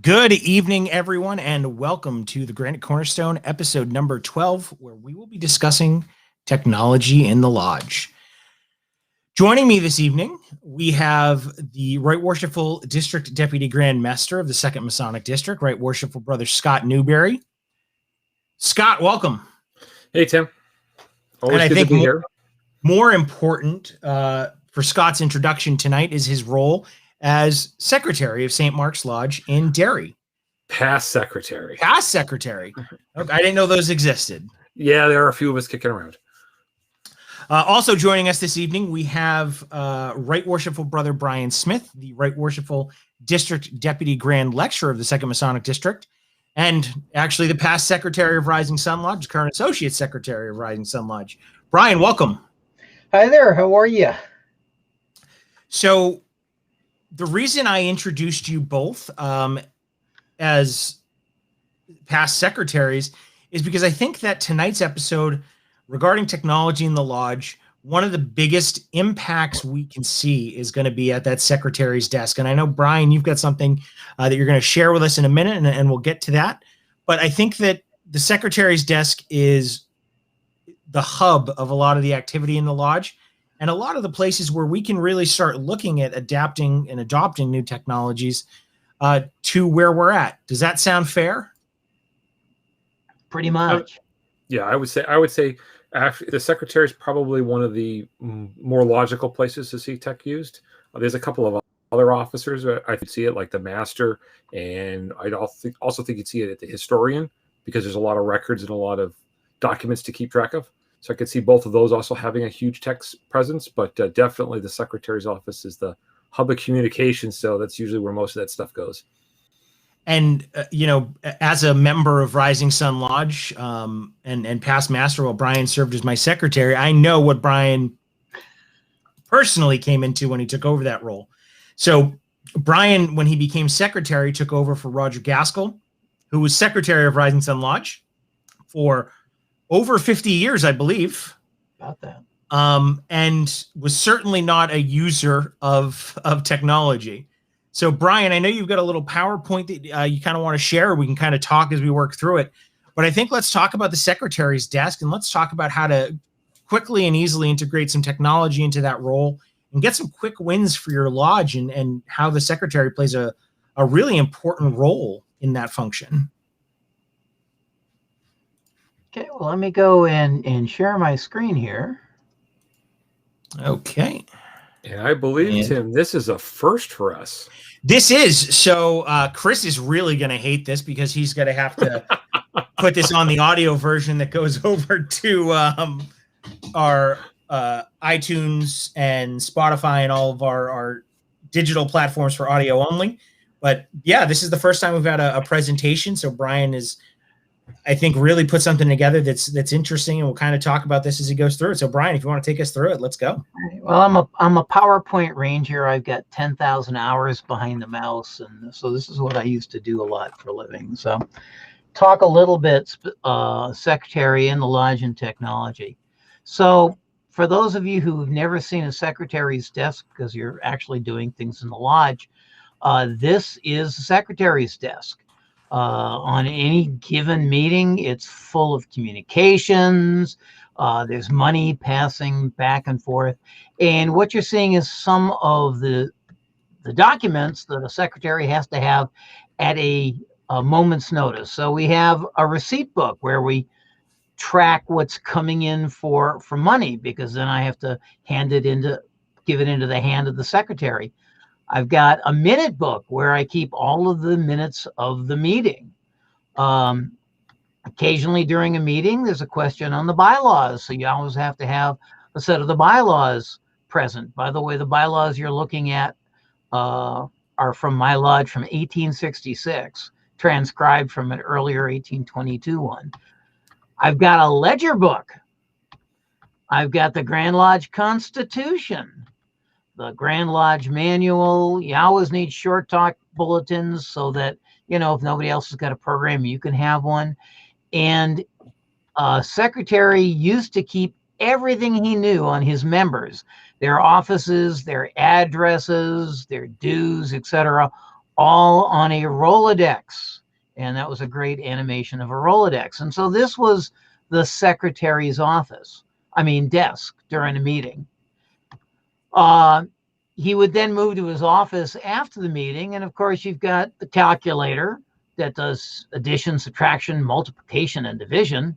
Good evening, everyone, and welcome to the Granite Cornerstone, episode number 12, where we will be discussing technology in the lodge. Joining me this evening, we have the Right Worshipful District Deputy Grand Master of the 2nd Masonic District, Right Worshipful Brother Scot Newbury. Scot, welcome. Hey, Tim. Always and good to be here. More important for Scott's introduction tonight is his role as Secretary of St. Mark's Lodge in Derry. Past Secretary. Past Secretary. Okay, I didn't know those existed. Yeah, there are a few of us kicking around. Also joining us this evening, we have Right Worshipful Brother Brian Smith, the Right Worshipful District Deputy Grand Lecturer of the 2nd Masonic District, and actually the past Secretary of Rising Sun Lodge, current Associate Secretary of Rising Sun Lodge. Brian, welcome. Hi there. How are you? So the reason I introduced you both as past secretaries is because I think that tonight's episode regarding technology in the lodge, one of the biggest impacts we can see is going to be at that secretary's desk. And I know, Brian, you've got something that you're going to share with us in a minute, and we'll get to that. But I think that the secretary's desk is the hub of a lot of the activity in the lodge, and a lot of the places where we can really start looking at adapting and adopting new technologies to where we're at. Does that sound fair? Pretty much. Yeah, I would say actually the secretary is probably one of the more logical places to see tech used. There's a couple of other officers I could see it, like the master, and I'd also think you'd see it at the historian, because there's a lot of records and a lot of documents to keep track of. So I could see both of those also having a huge tech presence, but definitely the secretary's office is the hub of communication. So that's usually where most of that stuff goes. And, as a member of Rising Sun Lodge and past master, while Brian served as my secretary, I know what Brian personally came into when he took over that role. So Brian, when he became secretary, took over for Roger Gaskell, who was secretary of Rising Sun Lodge for over 50 years, I believe. About that. And was certainly not a user of technology. So, Brian, I know you've got a little PowerPoint that you kind of want to share. We can kind of talk as we work through it. But I think let's talk about the secretary's desk, and let's talk about how to quickly and easily integrate some technology into that role and get some quick wins for your lodge, and how the secretary plays a really important role in that function. Okay, well, let me go and share my screen here. Okay. And I believe, Tim, this is a first for us. This is. So Chris is really going to hate this, because he's going to have to put this on the audio version that goes over to our iTunes and Spotify and all of our digital platforms for audio only. But yeah, this is the first time we've had a presentation. So Brian is, I think, really put something together that's interesting, and we'll kind of talk about this as he goes through it. So Brian, if you want to take us through it, let's go. Well, I'm a PowerPoint ranger. I've got 10,000 hours behind the mouse, and so this is what I used to do a lot for a living. So talk a little bit secretary in the lodge and technology. So for those of you who've never seen a secretary's desk, because you're actually doing things in the lodge, this is the secretary's desk. On any given meeting, it's full of communications. There's money passing back and forth. And what you're seeing is some of the documents that a secretary has to have at a moment's notice. So we have a receipt book where we track what's coming in for money, because then I have to give it into the hand of the secretary. I've got a minute book where I keep all of the minutes of the meeting. Occasionally during a meeting, there's a question on the bylaws. So you always have to have a set of the bylaws present. By the way, the bylaws you're looking at are from my lodge from 1866, transcribed from an earlier 1822 one. I've got a ledger book. I've got the Grand Lodge Constitution, the Grand Lodge Manual. You always need short talk bulletins so that, if nobody else has got a program, you can have one. And secretary used to keep everything he knew on his members, their offices, their addresses, their dues, etc., all on a Rolodex. And that was a great animation of a Rolodex. And so this was the secretary's desk during a meeting. He would then move to his office after the meeting. And of course, you've got the calculator that does addition, subtraction, multiplication, and division.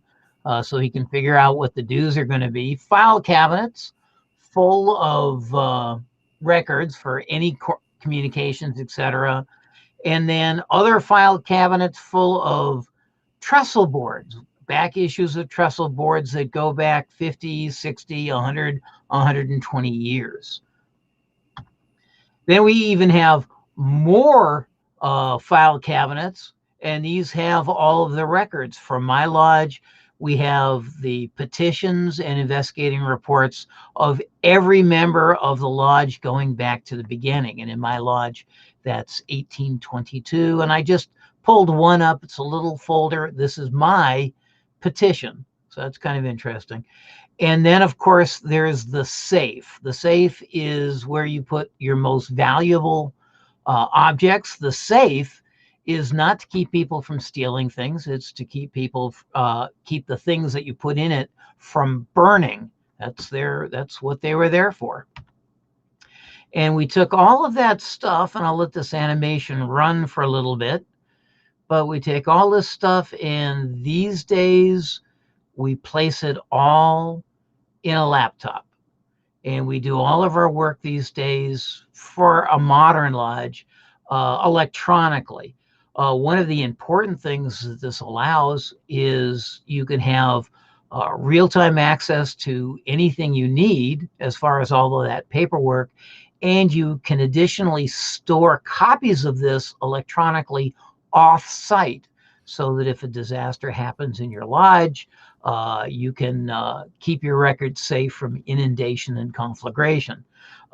So he can figure out what the dues are going to be. File cabinets full of records for any communications, etc. And then other file cabinets full of trestle boards, back issues of trestle boards that go back 50, 60, 100, 120 years. Then we even have more file cabinets, and these have all of the records from my lodge. We have the petitions and investigating reports of every member of the lodge going back to the beginning. And in my lodge, that's 1822. And I just pulled one up. It's a little folder. This is my petition. So that's kind of interesting. And then, of course, there's the safe. The safe is where you put your most valuable objects. The safe is not to keep people from stealing things. It's to keep people, keep the things that you put in it from burning. That's what they were there for. And we took all of that stuff, and I'll let this animation run for a little bit. But we take all this stuff, and these days we place it all in a laptop. And we do all of our work these days for a modern lodge electronically. One of the important things that this allows is you can have real-time access to anything you need as far as all of that paperwork. And you can additionally store copies of this electronically off-site, so that if a disaster happens in your lodge, you can keep your records safe from inundation and conflagration.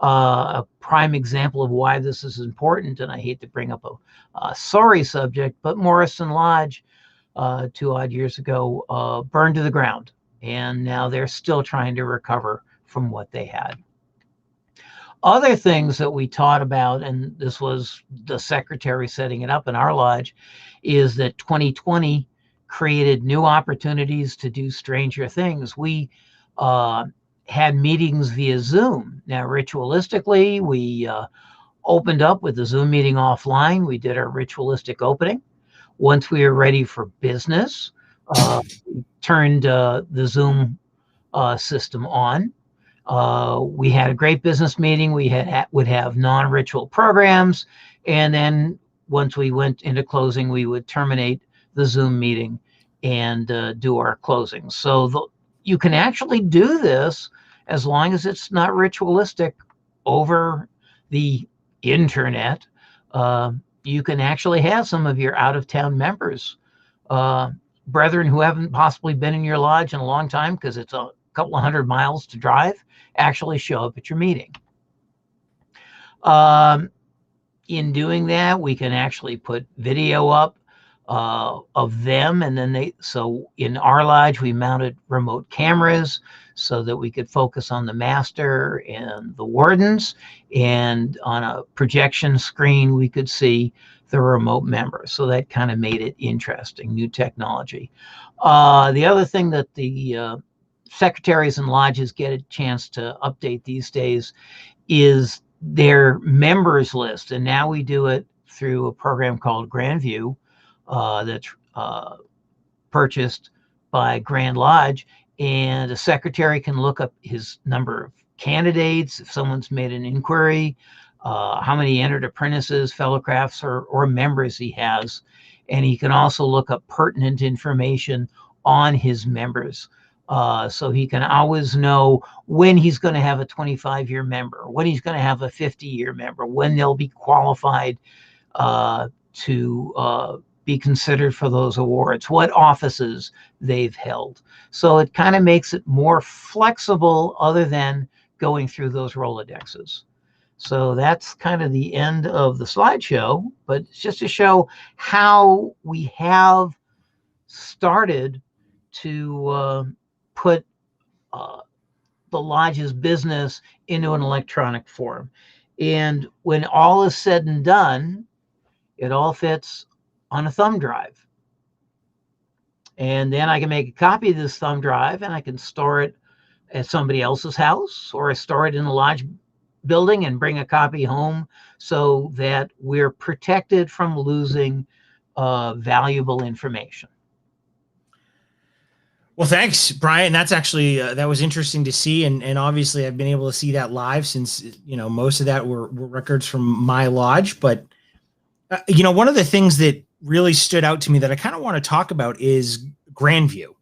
A prime example of why this is important, and I hate to bring up a sorry subject, but Morrison Lodge 2 odd years ago burned to the ground, and now they're still trying to recover from what they had. Other things that we taught about, and this was the secretary setting it up in our lodge, is that 2020 created new opportunities to do stranger things. We had meetings via Zoom. Now, ritualistically, we opened up with the Zoom meeting offline. We did our ritualistic opening. Once we were ready for business, we turned the Zoom system on. We had a great business meeting. We would have non-ritual programs. And then once we went into closing, we would terminate the Zoom meeting and do our closing. So you can actually do this as long as it's not ritualistic over the internet. You can actually have some of your out-of-town members, brethren who haven't possibly been in your lodge in a long time because it's a couple of 100 miles to drive, actually show up at your meeting. In doing that, we can actually put video up of them, and then so in our lodge we mounted remote cameras so that we could focus on the master and the wardens, and on a projection screen we could see the remote members. So that kind of made it interesting, new technology. The other thing that the secretaries and lodges get a chance to update these days is their members list, and now we do it through a program called Grandview that's purchased by Grand Lodge, and a secretary can look up his number of candidates, if someone's made an inquiry, how many entered apprentices, fellow crafts, or members he has, and he can also look up pertinent information on his members. So he can always know when he's going to have a 25-year member, when he's going to have a 50-year member, when they'll be qualified to be considered for those awards, what offices they've held. So it kind of makes it more flexible other than going through those Rolodexes. So that's kind of the end of the slideshow, but it's just to show how we have started to put the lodge's business into an electronic form. And when all is said and done, It all fits on a thumb drive. And then I can make a copy of this thumb drive and I can store it at somebody else's house, or I store it in a lodge building and bring a copy home, so that we're protected from losing valuable information. Well, thanks, Brian. That's actually that was interesting to see, and obviously I've been able to see that live, since most of that were records from my lodge. But one of the things that really stood out to me that I kind of want to talk about is Grandview.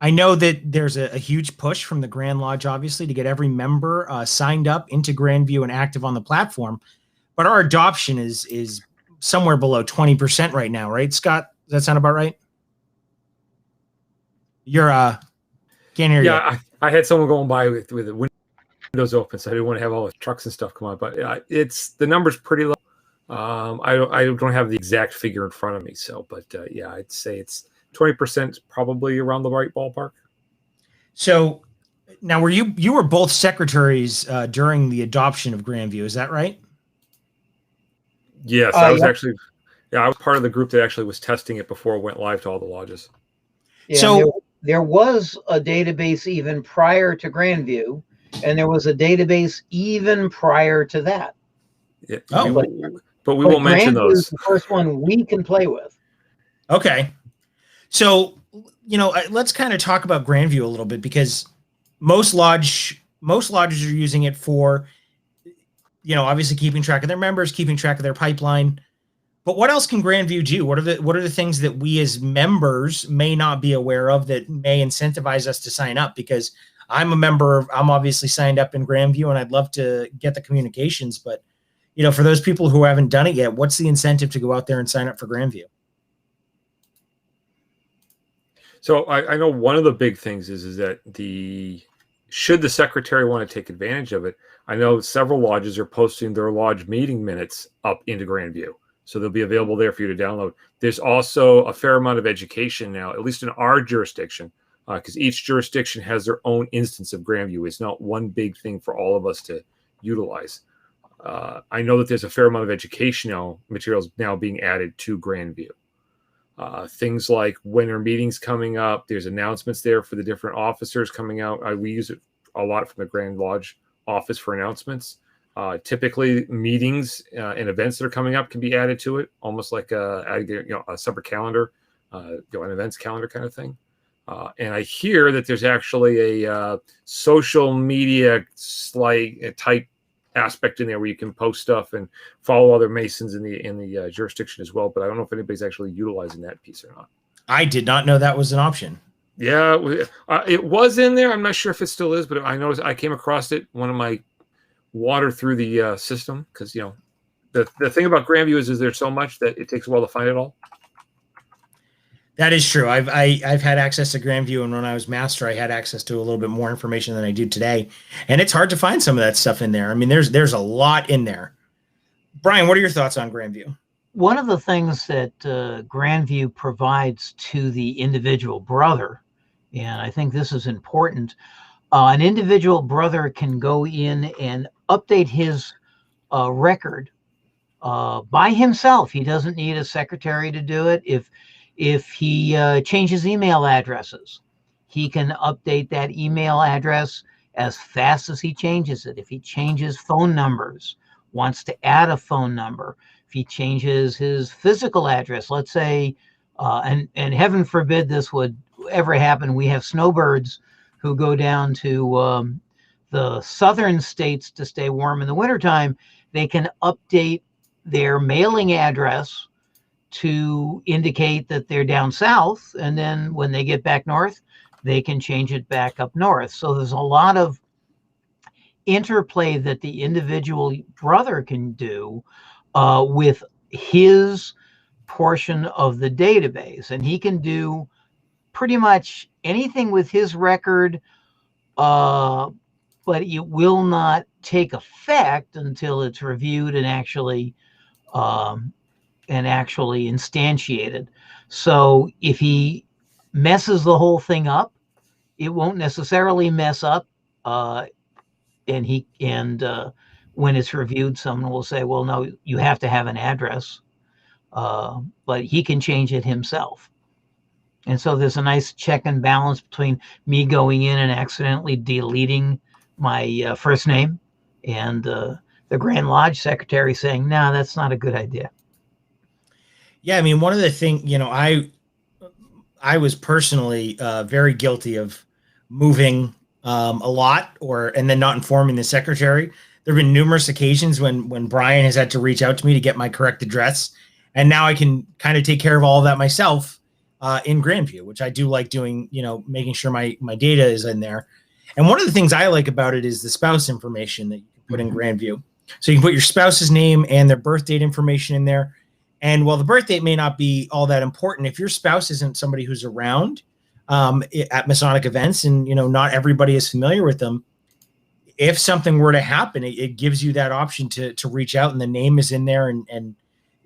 I know that there's a huge push from the Grand Lodge, obviously, to get every member signed up into Grandview and active on the platform. But our adoption is somewhere below 20% right now, right, Scott? Does that sound about right? You're can't hear you. Yeah, I had someone going by with the windows open, so I didn't want to have all the trucks and stuff come on. But the number's pretty low. I don't have the exact figure in front of me, but yeah, I'd say it's 20%, probably around the right ballpark. So now, you were both secretaries during the adoption of Grandview, is that right? Yes, I was actually. Yeah, I was part of the group that actually was testing it before it went live to all the lodges. Yeah, so there was a database even prior to Grandview, and there was a database even prior to that. Yeah, but we won't mention those. Is the first one we can play with. Okay. So, let's kind of talk about Grandview a little bit, because most lodges are using it for, obviously keeping track of their members, keeping track of their pipeline. But what else can Grandview do? What are the things that we as members may not be aware of that may incentivize us to sign up? Because I'm a member, I'm obviously signed up in Grandview, and I'd love to get the communications. But, for those people who haven't done it yet, what's the incentive to go out there and sign up for Grandview? So I know one of the big things is that should the secretary want to take advantage of it, I know several lodges are posting their lodge meeting minutes up into Grandview. So they'll be available there for you to download. There's also a fair amount of education now, at least in our jurisdiction, because each jurisdiction has their own instance of Grandview. It's not one big thing for all of us to utilize. I know that there's a fair amount of educational materials now being added to Grandview. Things like when are meetings coming up, there's announcements there for the different officers coming out. We use it a lot from the Grand Lodge office for announcements. Typically meetings and events that are coming up can be added to it, almost like a separate calendar, an events calendar kind of thing. And I hear that there's actually a social media type aspect in there where you can post stuff and follow other Masons in the jurisdiction as well. But I don't know if anybody's actually utilizing that piece or not. I did not know that was an option. Yeah, it was in there. I'm not sure if it still is, but I noticed I came across it. One of my water through the system, because the thing about Grandview is there's so much that it takes a while to find it all. That is true. I've had access to Grandview, and when I was master, I had access to a little bit more information than I do today, and it's hard to find some of that stuff in there. I mean, there's a lot in there. Brian, what are your thoughts on Grandview? One of the things that Grandview provides to the individual brother, and I think this is important, an individual brother can go in and update his record by himself. He doesn't need a secretary to do it. If he changes email addresses, he can update that email address as fast as he changes it. If he changes phone numbers, wants to add a phone number, if he changes his physical address, let's say, and heaven forbid this would ever happen, we have snowbirds who go down to the southern states to stay warm in the wintertime, they can update their mailing address to indicate that they're down south. And then when they get back north, they can change it back up north. So there's a lot of interplay that the individual brother can do with his portion of the database. And he can do pretty much anything with his record, but it will not take effect until it's reviewed and actually instantiated. So if he messes the whole thing up, it won't necessarily mess up. And when it's reviewed, someone will say, well, no, you have to have an address. but he can change it himself. And so there's a nice check and balance between me going in and accidentally deleting my first name and the Grand Lodge secretary saying, no, that's not a good idea. Yeah, I mean, one of the things, I was personally very guilty of moving a lot, and then not informing the secretary. There have been numerous occasions when Brian has had to reach out to me to get my correct address, and now I can kind of take care of all of that myself in Grandview, which I do like doing. Making sure my data is in there. And one of the things I like about it is the spouse information that you can put in Grandview. So you can put your spouse's name and their birth date information in there. And while the birth date may not be all that important, if your spouse isn't somebody who's around at Masonic events, and not everybody is familiar with them, if something were to happen, it gives you that option to reach out, and the name is in there. And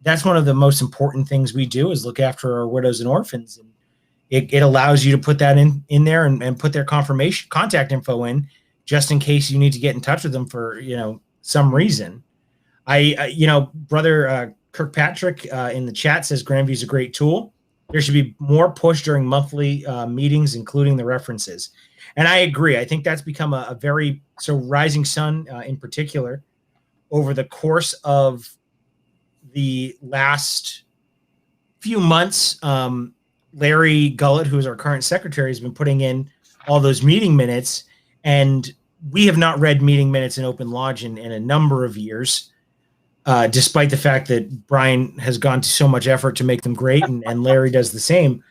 that's one of the most important things we do, is look after our widows and orphans. And it allows you to put that in there and put their confirmation contact info in, just in case you need to get in touch with them for some reason. Brother Kirkpatrick in the chat says Grandview is a great tool. There should be more push during monthly meetings, including the references. And I agree. I think that's become so Rising Sun in particular, over the course of the last few months, Larry Gullett, who is our current secretary, has been putting in all those meeting minutes, and we have not read meeting minutes in Open Lodge in a number of years. Despite the fact that Brian has gone to so much effort to make them great, and Larry does the same.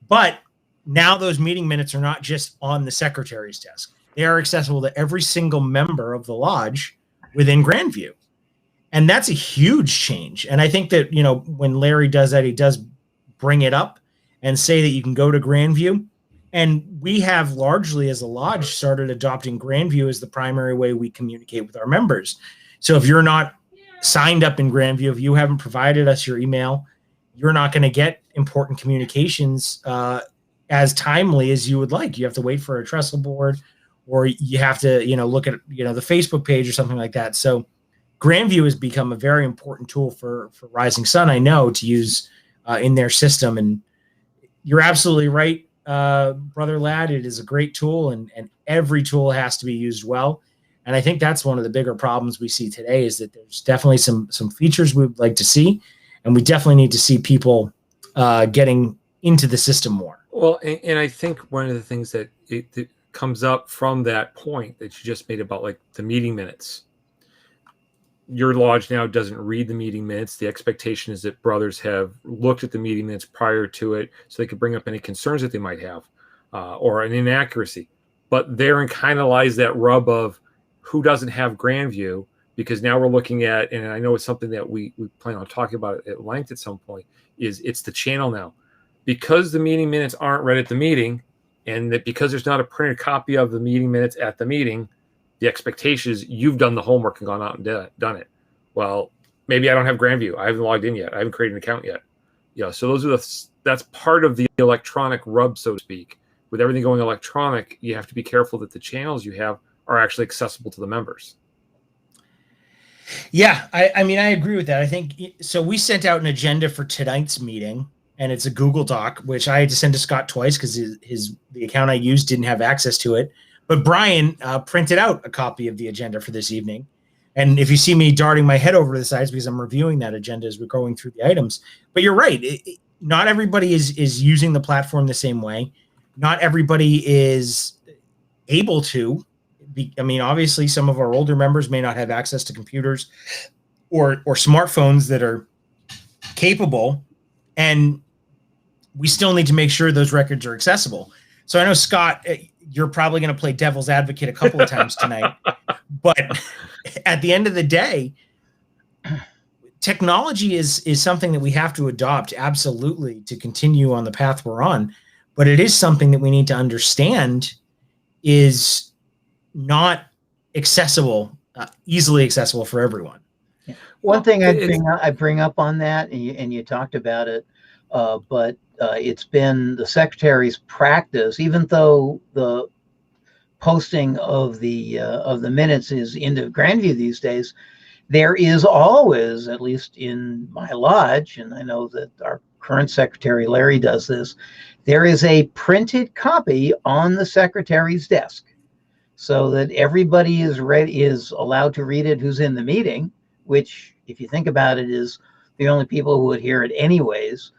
But now those meeting minutes are not just on the secretary's desk. They are accessible to every single member of the lodge within Grandview. And that's a huge change. And I think that, when Larry does that, he does bring it up and say that you can go to Grandview. And we have largely, as a lodge, started adopting Grandview as the primary way we communicate with our members. So if you're not signed up in Grandview, if you haven't provided us your email, you're not going to get important communications as timely as you would like. You have to wait for a trestle board, or you have to, look at, the Facebook page or something like that. So Grandview has become a very important tool for Rising Sun, I know, to use in their system. And you're absolutely right, Brother Ladd. It is a great tool, and every tool has to be used well. And I think that's one of the bigger problems we see today, is that there's definitely some features we'd like to see, and we definitely need to see people getting into the system more. Well, and I think one of the things that it comes up from that point that you just made about like the meeting minutes. Your lodge now doesn't read the meeting minutes. The expectation is that brothers have looked at the meeting minutes prior to it, so they could bring up any concerns that they might have or an inaccuracy. But therein kind of lies that rub of who doesn't have Grandview, because now we're looking at, and I know it's something that we plan on talking about at length at some point, is it's the channel now. Because the meeting minutes aren't read at the meeting, and that because there's not a printed copy of the meeting minutes at the meeting, the expectation is you've done the homework and gone out and done it. Well, maybe I don't have Grandview. I haven't logged in yet. I haven't created an account yet. So that's part of the electronic rub, so to speak. With everything going electronic, you have to be careful that the channels you have are actually accessible to the members. Yeah, I mean, I agree with that. I think so. We sent out an agenda for tonight's meeting, and it's a Google Doc, which I had to send to Scott twice because the account I used didn't have access to it. But Brian printed out a copy of the agenda for this evening. And if you see me darting my head over to the sides, because I'm reviewing that agenda as we're going through the items. But you're right. Not everybody is using the platform the same way. Not everybody is able to. I mean, obviously, some of our older members may not have access to computers or smartphones that are capable. And we still need to make sure those records are accessible. So I know, Scott, you're probably going to play devil's advocate a couple of times tonight. But at the end of the day, technology is something that we have to adopt, absolutely, to continue on the path we're on. But it is something that we need to understand is not accessible, easily accessible for everyone. One thing I bring up on that, and you talked about it, but it's been the secretary's practice, even though the posting of the minutes is into Grandview these days, there is always, at least in my lodge, and I know that our current secretary, Larry, does this, there is a printed copy on the secretary's desk so that everybody is allowed to read it who's in the meeting, which, if you think about it, is the only people who would hear it anyways.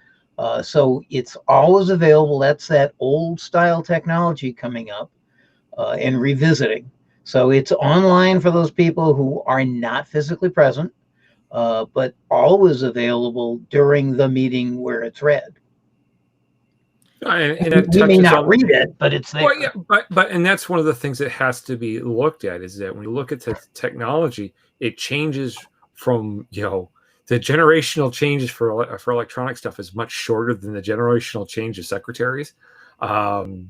So it's always available. That's that old style technology coming up and revisiting. So it's online for those people who are not physically present, but always available during the meeting where it's read. And that We may touches not on, read it, but it's there. well, yeah, but and that's one of the things that has to be looked at, is that when you look at the technology, it changes from, the generational changes for electronic stuff is much shorter than the generational change of secretaries.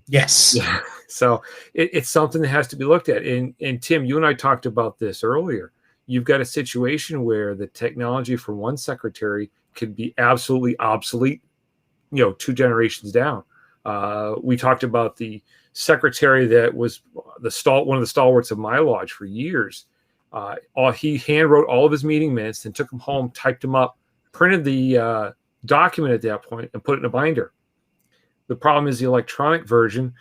Yes. Yeah. So it's something that has to be looked at. And Tim, you and I talked about this earlier. You've got a situation where the technology for one secretary could be absolutely obsolete, 2 generations down. We talked about the secretary that was one of the stalwarts of my lodge for years. He hand wrote all of his meeting minutes, then took them home, typed them up, printed the document at that point, and put it in a binder. The problem is the electronic version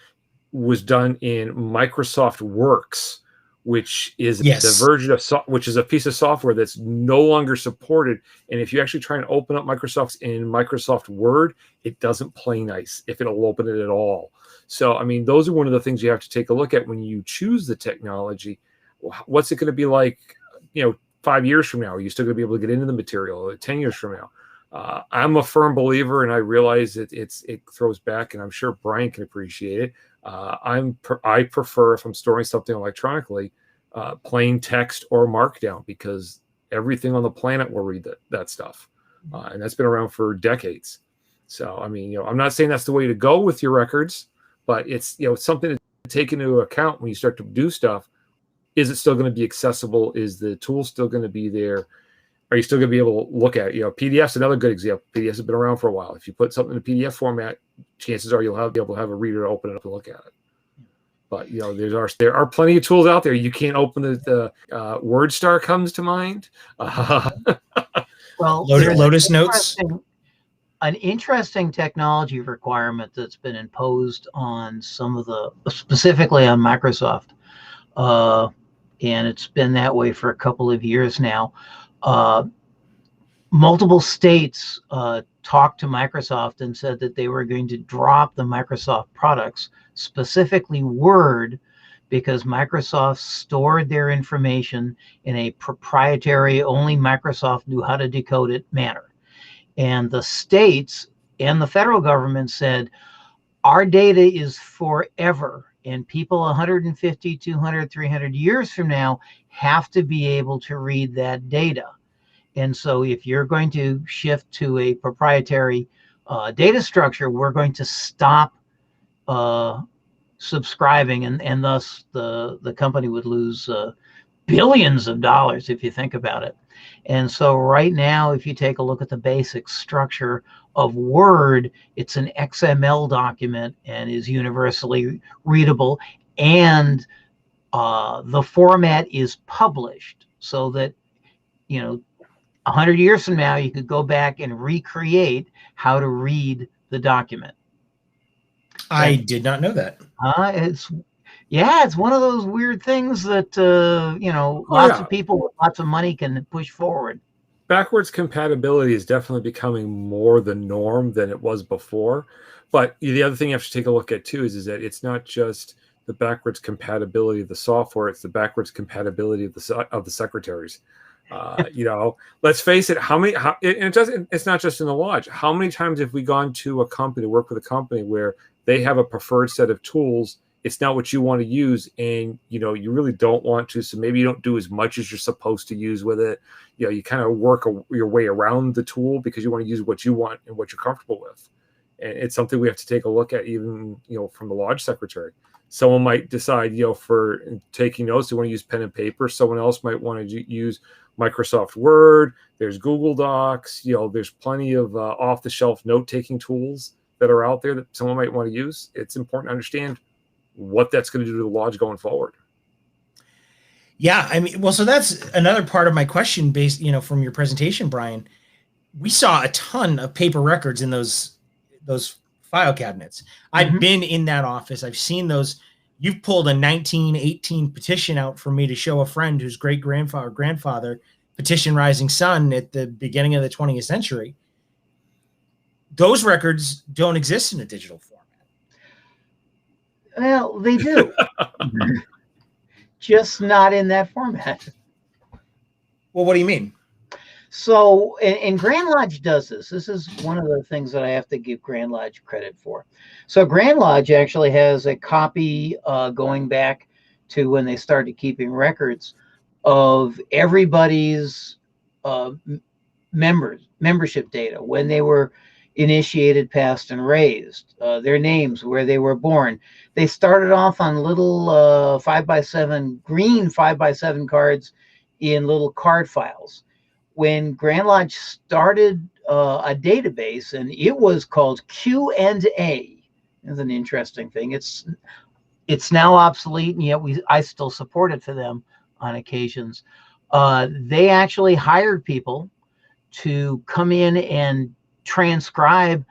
was done in Microsoft Works, which is the version of which is a piece of software that's no longer supported. And if you actually try and open up Microsoft's in Microsoft Word, it doesn't play nice if it'll open it at all. So, I mean, those are one of the things you have to take a look at when you choose the technology. What's it going to be like, 5 years from now? Are you still going to be able to get into the material 10 years from now? I'm a firm believer, and I realize that it throws back, and I'm sure Brian can appreciate it. I prefer, if I'm storing something electronically, plain text or markdown, because everything on the planet will read that stuff, and that's been around for decades. So, I mean, I'm not saying that's the way to go with your records, but it's something to take into account when you start to do stuff. Is it still going to be accessible? Is the tool still going to be there? Are you still going to be able to look at it? PDF's another good example. PDFs have been around for a while. If you put something in a PDF format, chances are be able to have a reader open it up and look at it. But there are plenty of tools out there. You can't open the WordStar comes to mind. Well, Lotus Notes. An interesting technology requirement that's been imposed on specifically on Microsoft, and it's been that way for a couple of years now. Multiple states talked to Microsoft and said that they were going to drop the Microsoft products, specifically Word, because Microsoft stored their information in a proprietary, only Microsoft knew how to decode it manner. And the states and the federal government said, our data is forever, and people 150, 200, 300 years from now have to be able to read that data. And so if you're going to shift to a proprietary data structure, we're going to stop subscribing, and thus the company would lose billions of dollars if you think about it. And so right now, if you take a look at the basic structure of Word, it's an XML document and is universally readable, and the format is published so that 100 years from now, you could go back and recreate how to read the document. I did not know that. It's one of those weird things that, lots of people with lots of money can push forward. Backwards compatibility is definitely becoming more the norm than it was before. But the other thing you have to take a look at, too, is that it's not just the backwards compatibility of the software, it's the backwards compatibility of the secretaries. Let's face it, it's not just in the lodge. How many times have we gone to a company, work with a company where they have a preferred set of tools? It's not what you want to use, and you really don't want to, so maybe you don't do as much as you're supposed to use with it. You kind of work your way around the tool because you want to use what you want and what you're comfortable with. And it's something we have to take a look at, even from the lodge secretary. Someone might decide, for taking notes, they want to use pen and paper. Someone else might want to use Microsoft Word. There's Google Docs. There's plenty of off-the-shelf note-taking tools that are out there that someone might want to use. It's important to understand what that's going to do to the lodge going forward. Yeah, I mean, well, so that's another part of my question based, from your presentation, Brian. We saw a ton of paper records in those file cabinets. I've been in that office. I've seen those. You've pulled a 1918 petition out for me to show a friend whose great grandfather petitioned Rising Sun at the beginning of the 20th century. Those records don't exist in a digital format. Well, they do. Just not in that format. Well, what do you mean? So, and Grand Lodge does this. This is one of the things that I have to give Grand Lodge credit for. So Grand Lodge actually has a copy going back to when they started keeping records of everybody's membership data, when they were initiated, passed, and raised, their names, where they were born. They started off on little 5x7 green 5x7 cards in little card files. When Grand Lodge started a database, and it was called Q&A. It's an interesting thing. It's now obsolete, and yet I still support it for them on occasions. They actually hired people to come in and transcribe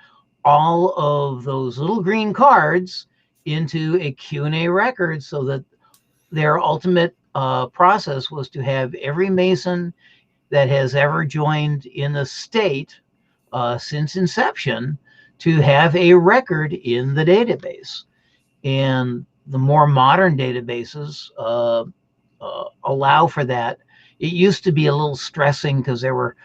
all of those little green cards into a Q&A record, so that their ultimate process was to have every Mason that has ever joined in the state since inception to have a record in the database. And the more modern databases allow for that. It used to be a little stressing because there were,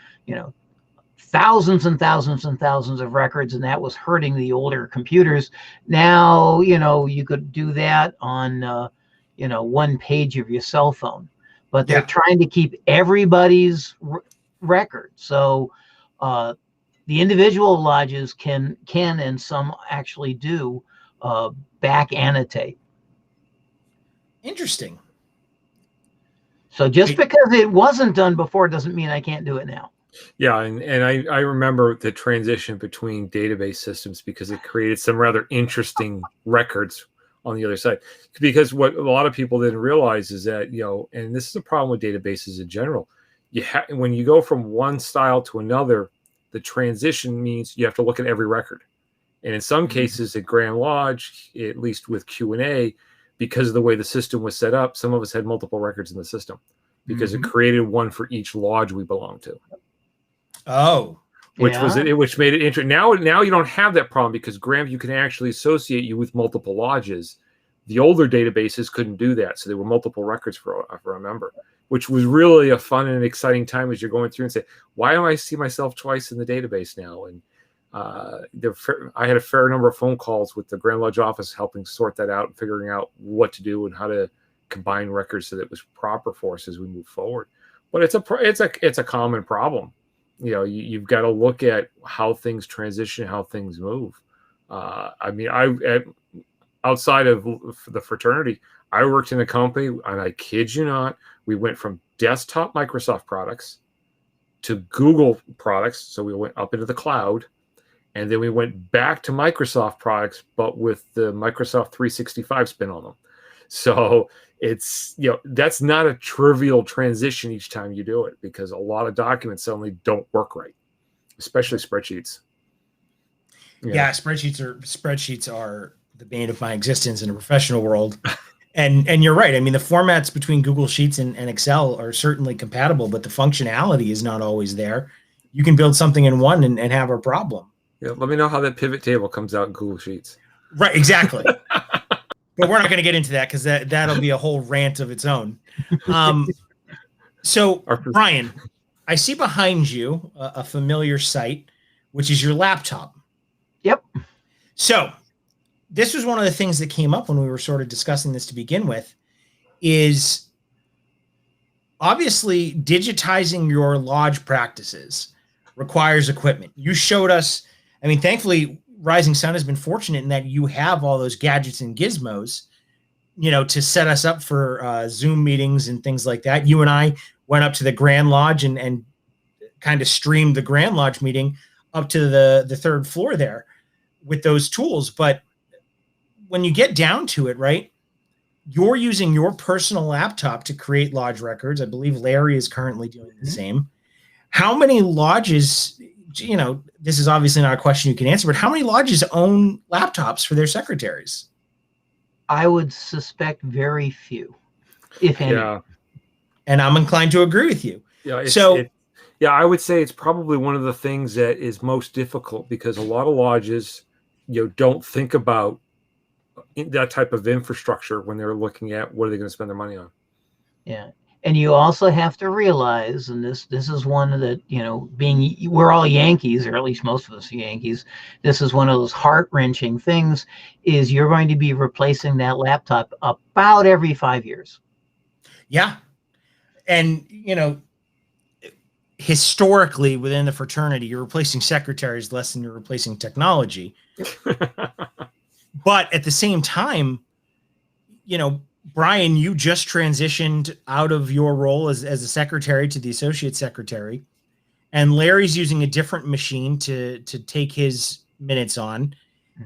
thousands and thousands and thousands of records, and that was hurting the older computers. Now, you could do that on, one page of your cell phone. But they're trying to keep everybody's record. So the individual lodges can and some actually do back annotate. Interesting. So just because it wasn't done before doesn't mean I can't do it now. Yeah, and I remember the transition between database systems because it created some rather interesting records on the other side. Because what a lot of people didn't realize is that, and this is a problem with databases in general, when you go from one style to another, the transition means you have to look at every record. And in some cases at Grand Lodge, at least with Q&A, because of the way the system was set up, some of us had multiple records in the system because it created one for each lodge we belonged to. Oh, which made it interesting. Now you don't have that problem because Grandview can actually associate you with multiple lodges. The older databases couldn't do that, so there were multiple records for a member, which was really a fun and exciting time as you're going through and say, why do I see myself twice in the database now? And I had a fair number of phone calls with the Grand Lodge office helping sort that out and figuring out what to do and how to combine records so that it was proper for us as we move forward. But it's a common problem. You've got to look at how things transition, how things move. Outside of the fraternity, I worked in a company, and I kid you not, we went from desktop Microsoft products to Google products. So we went up into the cloud, and then we went back to Microsoft products, but with the Microsoft 365 spin on them. So it's, that's not a trivial transition each time you do it because a lot of documents suddenly don't work right, especially spreadsheets. Yeah, spreadsheets are the bane of my existence in a professional world. And you're right. I mean, the formats between Google Sheets and Excel are certainly compatible, but the functionality is not always there. You can build something in one and have a problem. Yeah, let me know how that pivot table comes out in Google Sheets. Right, exactly. But we're not going to get into that because that'll be a whole rant of its own. So, Brian, I see behind you a familiar sight, which is your laptop. Yep. So this was one of the things that came up when we were sort of discussing this to begin with, is obviously digitizing your lodge practices requires equipment. You showed us, thankfully, Rising Sun has been fortunate in that you have all those gadgets and gizmos, to set us up for Zoom meetings and things like that. You and I went up to the Grand Lodge and kind of streamed the Grand Lodge meeting up to the third floor there with those tools. But when you get down to it, right, you're using your personal laptop to create lodge records. I believe Larry is currently doing the same. How many lodges, this is obviously not a question you can answer, but how many lodges own laptops for their secretaries? I would suspect very few, if any. Yeah. And I'm inclined to agree with you. Yeah, I would say it's probably one of the things that is most difficult, because a lot of lodges, don't think about that type of infrastructure when they're looking at what are they going to spend their money on. Yeah. And you also have to realize, and this is one that, we're all Yankees, or at least most of us are Yankees. This is one of those heart-wrenching things, is you're going to be replacing that laptop about every 5 years. Yeah. And, historically within the fraternity, you're replacing secretaries less than you're replacing technology. But at the same time, Brian, you just transitioned out of your role as a secretary to the associate secretary, and Larry's using a different machine to take his minutes on.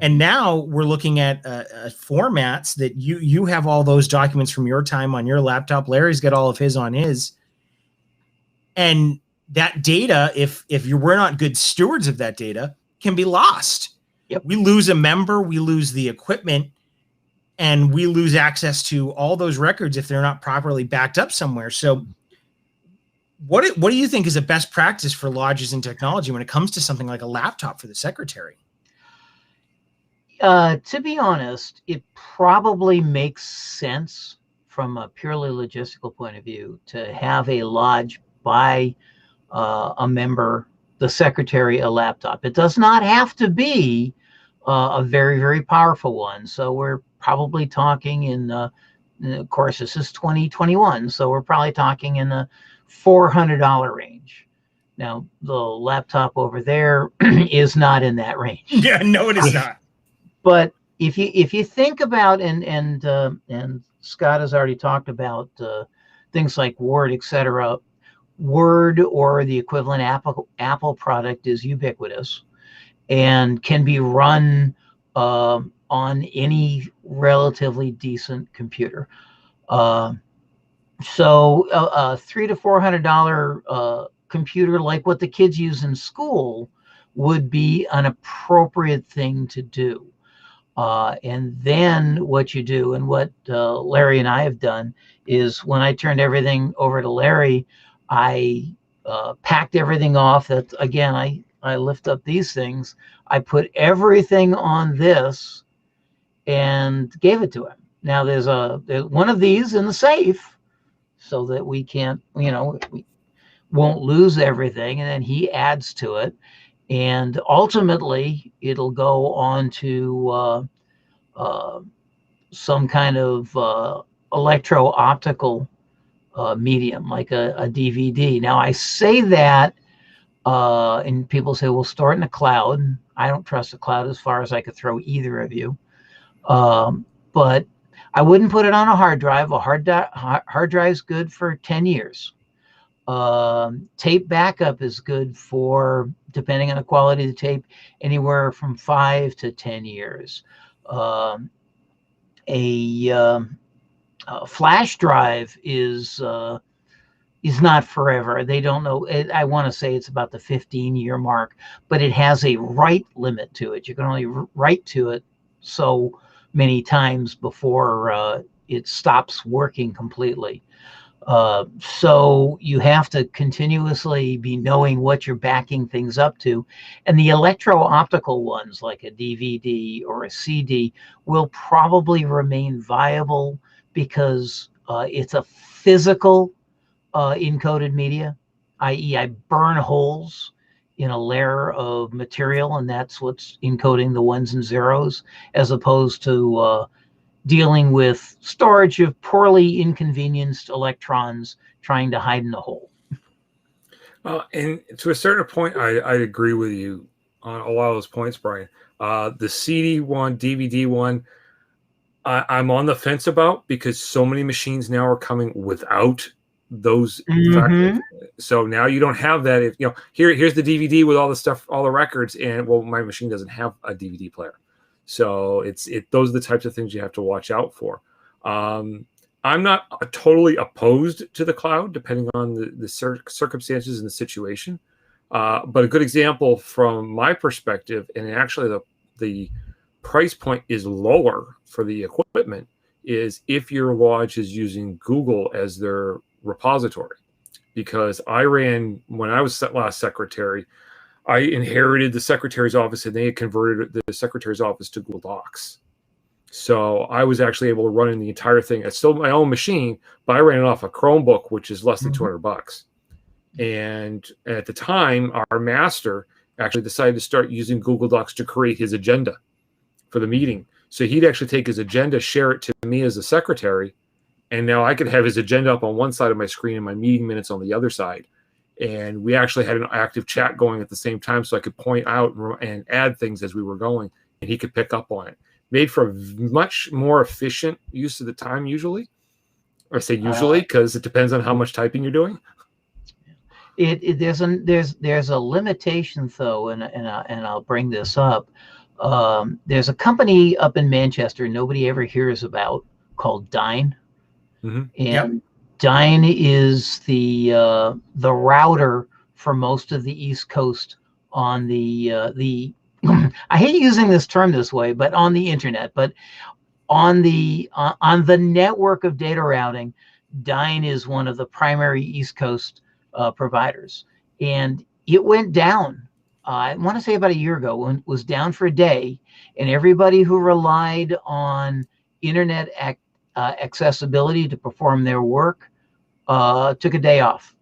And now we're looking at formats that you have all those documents from your time on your laptop. Larry's got all of his on his. And that data, if we're not good stewards of that data, can be lost. Yep. We lose a member, we lose the equipment, and we lose access to all those records if they're not properly backed up somewhere. So what do you think is a best practice for lodges and technology when it comes to something like a laptop for the secretary? To be honest, it probably makes sense from a purely logistical point of view to have a lodge buy a member, the secretary, a laptop. It does not have to be a very, very powerful one. So we're probably talking of course, this is 2021. So we're probably talking in the $400 range. Now, the laptop over there is not in that range. Yeah, no, it is not. But if you think about, and Scott has already talked about things like Word, etc. Word or the equivalent Apple product is ubiquitous and can be run on any relatively decent computer. So a $300 to $400 computer, like what the kids use in school, would be an appropriate thing to do. And then what you do, and what Larry and I have done, is when I turned everything over to Larry, I packed everything off. That, again, I lift up these things. I put everything on this and gave it to him. Now there's one of these in the safe, so that we can't, we won't lose everything. And then he adds to it, and ultimately it'll go on to some kind of electro-optical medium, like a DVD. Now I say that, and people say, well, store it in the cloud. I don't trust the cloud as far as I could throw either of you. But I wouldn't put it on a hard drive. A hard drive's good for 10 years. Tape backup is good for, depending on the quality of the tape, anywhere from 5 to 10 years. A flash drive is not forever. They don't know. I want to say it's about the 15-year mark, but it has a write limit to it. You can only write to it so many times before it stops working completely. So you have to continuously be knowing what you're backing things up to. And the electro-optical ones, like a DVD or a CD, will probably remain viable because it's a physical encoded media, i.e. I burn holes in a layer of material, and that's what's encoding the ones and zeros, as opposed to dealing with storage of poorly inconvenienced electrons trying to hide in a hole. And to a certain point, I agree with you on a lot of those points, Brian. The CD one, DVD one, I'm on the fence about, because so many machines now are coming without those factors. So now you don't have that. If here's the DVD with all the stuff, all the records, and well, my machine doesn't have a DVD player. So those are the types of things you have to watch out for. I'm not totally opposed to the cloud, depending on the circumstances and the situation. But a good example from my perspective, and actually the price point is lower for the equipment, is if your lodge is using Google as their repository. Because when I was last secretary, I inherited the secretary's office, and they had converted the secretary's office to Google Docs. So I was actually able to run in the entire thing. It's still my own machine, but I ran it off a Chromebook, which is less than $200. And at the time, our master actually decided to start using Google Docs to create his agenda for the meeting. So he'd actually take his agenda, share it to me as a secretary, and now I could have his agenda up on one side of my screen and my meeting minutes on the other side. And we actually had an active chat going at the same time, so I could point out and add things as we were going, and he could pick up on it. Made for a much more efficient use of the time usually. I say usually because it depends on how much typing you're doing. There's a limitation though, and I'll bring this up. There's a company up in Manchester nobody ever hears about called Dyn. And Dyn is the router for most of the East Coast on the I hate using this term this way, but on the internet, but on the network of data routing, Dyn is one of the primary East Coast providers, and it went down. I want to say about a year ago, when it was down for a day, and everybody who relied on internet accessibility to perform their work took a day off.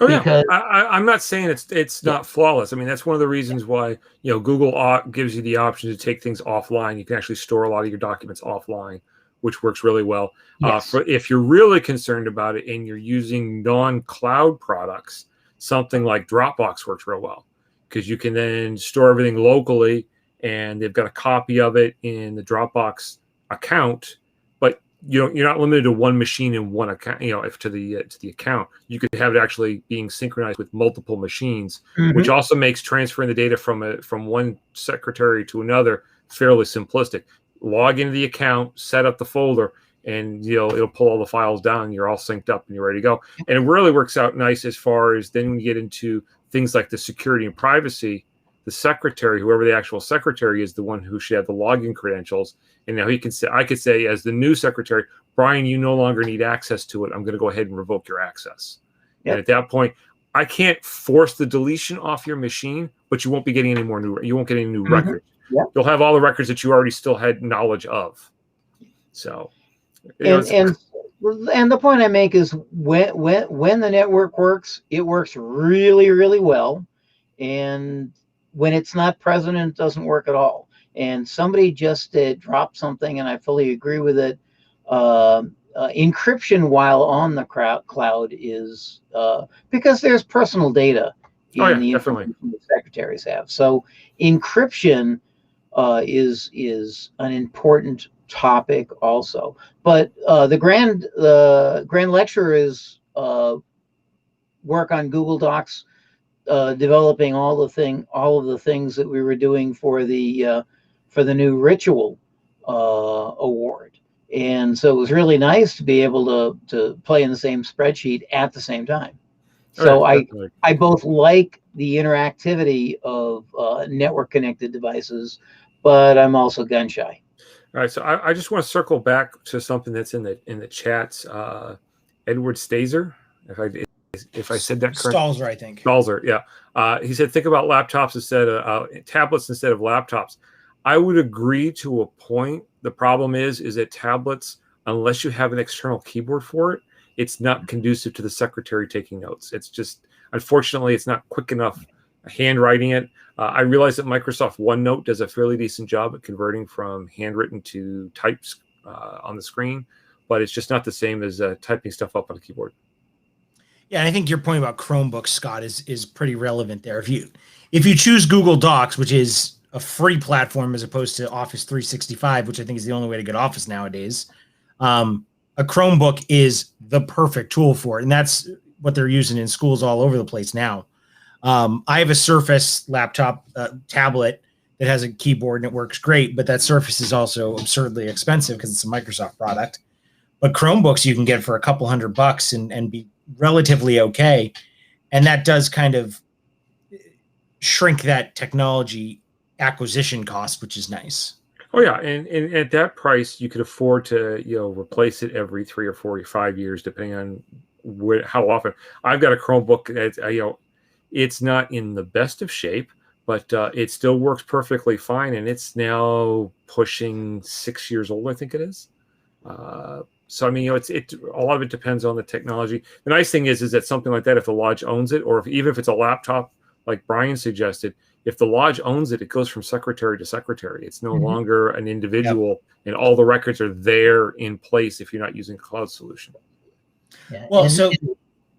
Oh yeah, I'm not saying it's not flawless. I mean, that's one of the reasons why Google gives you the option to take things offline. You can actually store a lot of your documents offline, which works really well. Yes. If you're really concerned about it and you're using non-cloud products, something like Dropbox works real well because you can then store everything locally, and they've got a copy of it in the Dropbox account. You're not limited to one machine in one account. If to the account, you could have it actually being synchronized with multiple machines, which also makes transferring the data from one secretary to another fairly simplistic. Log into the account, set up the folder, and it'll pull all the files down. You're all synced up and you're ready to go. And it really works out nice as far as then when you get into things like the security and privacy. The secretary, whoever the actual secretary is, the one who should have the login credentials. And now I could say, as the new secretary, Brian, you no longer need access to it. I'm going to go ahead and revoke your access. Yep. And at that point, I can't force the deletion off your machine, but you won't be getting any more you won't get any new records. Yep. You'll have all the records that you already still had knowledge of. So, and the point I make is when the network works, it works really, really well. And when it's not present, it doesn't work at all. And somebody just dropped something, and I fully agree with it. Encryption while on the cloud is because there's personal data in the information the secretaries have. So encryption is an important topic also. But the grand lecture is work on Google Docs. Developing all of the things that we were doing for the new ritual award, and so it was really nice to be able to play in the same spreadsheet at the same time. So I both like the interactivity of network connected devices, but I'm also gun shy. All right, so I just want to circle back to something that's in the chats. Edward Stazer, if I said that correctly. Stalzer, I think. Stalzer, yeah. He said, think about laptops instead of tablets instead of laptops. I would agree to a point. The problem is that tablets, unless you have an external keyboard for it, it's not conducive to the secretary taking notes. It's just, unfortunately, it's not quick enough handwriting it. I realize that Microsoft OneNote does a fairly decent job at converting from handwritten to types on the screen, but it's just not the same as typing stuff up on a keyboard. Yeah, and I think your point about Chromebooks, Scott, is pretty relevant there. If you choose Google Docs, which is a free platform as opposed to Office 365, which I think is the only way to get Office nowadays, a Chromebook is the perfect tool for it, and that's what they're using in schools all over the place now. I have a Surface laptop tablet that has a keyboard and it works great, but that Surface is also absurdly expensive because it's a Microsoft product. But Chromebooks you can get for a couple $100 and be relatively okay. And that does kind of shrink that technology acquisition cost, which is nice. Oh yeah, and at that price, you could afford to replace it every 3 or 4 or 5 years, depending on how often. I've got a Chromebook that it's not in the best of shape, but it still works perfectly fine, and it's now pushing 6 years old, I think it is. So I mean, a lot of it depends on the technology. The nice thing is that something like that, if the lodge owns it, or even if it's a laptop, like Brian suggested, if the lodge owns it, it goes from secretary to secretary. It's no longer an individual, and all the records are there in place if you're not using a cloud solution. Yeah. Well,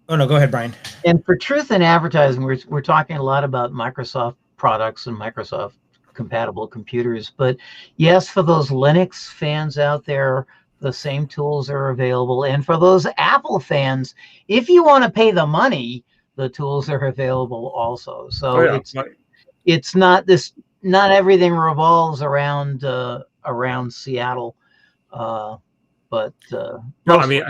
oh no, go ahead, Brian. And for truth in advertising, we're talking a lot about Microsoft products and Microsoft compatible computers. But yes, for those Linux fans out there, the same tools are available. And for those Apple fans, if you want to pay the money, the tools are available also. So it's not everything revolves around Seattle. But no, I mean,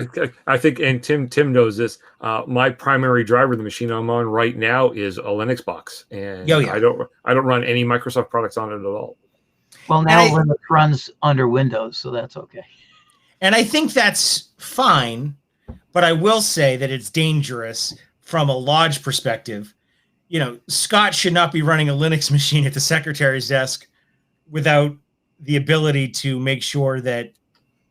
I think, and Tim knows this. My primary driver of the machine I'm on right now is a Linux box, and I don't run any Microsoft products on it at all. Well, now Linux runs under Windows, so that's okay. And I think that's fine, but I will say that it's dangerous from a lodge perspective. Scott should not be running a Linux machine at the secretary's desk without the ability to make sure that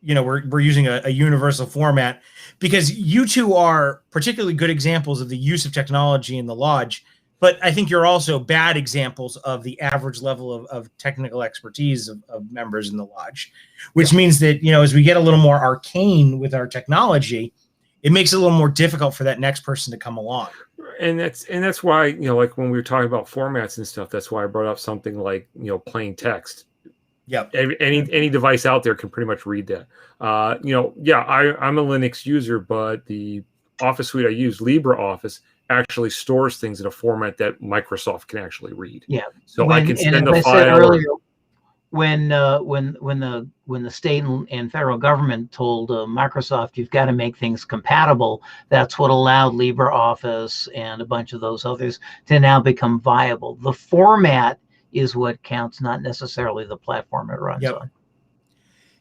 we're using a universal format, because you two are particularly good examples of the use of technology in the lodge. But I think you're also bad examples of the average level of technical expertise of members in the lodge, which means that, as we get a little more arcane with our technology, it makes it a little more difficult for that next person to come along. And that's why, like when we were talking about formats and stuff, that's why I brought up something like, plain text. Yep. Any device out there can pretty much read that. I'm a Linux user, but the Office suite I use, LibreOffice, actually stores things in a format that Microsoft can actually read. Yeah. So I can send a file. Said earlier, when the state and federal government told Microsoft you've got to make things compatible, that's what allowed LibreOffice and a bunch of those others to now become viable. The format is what counts, not necessarily the platform it runs on.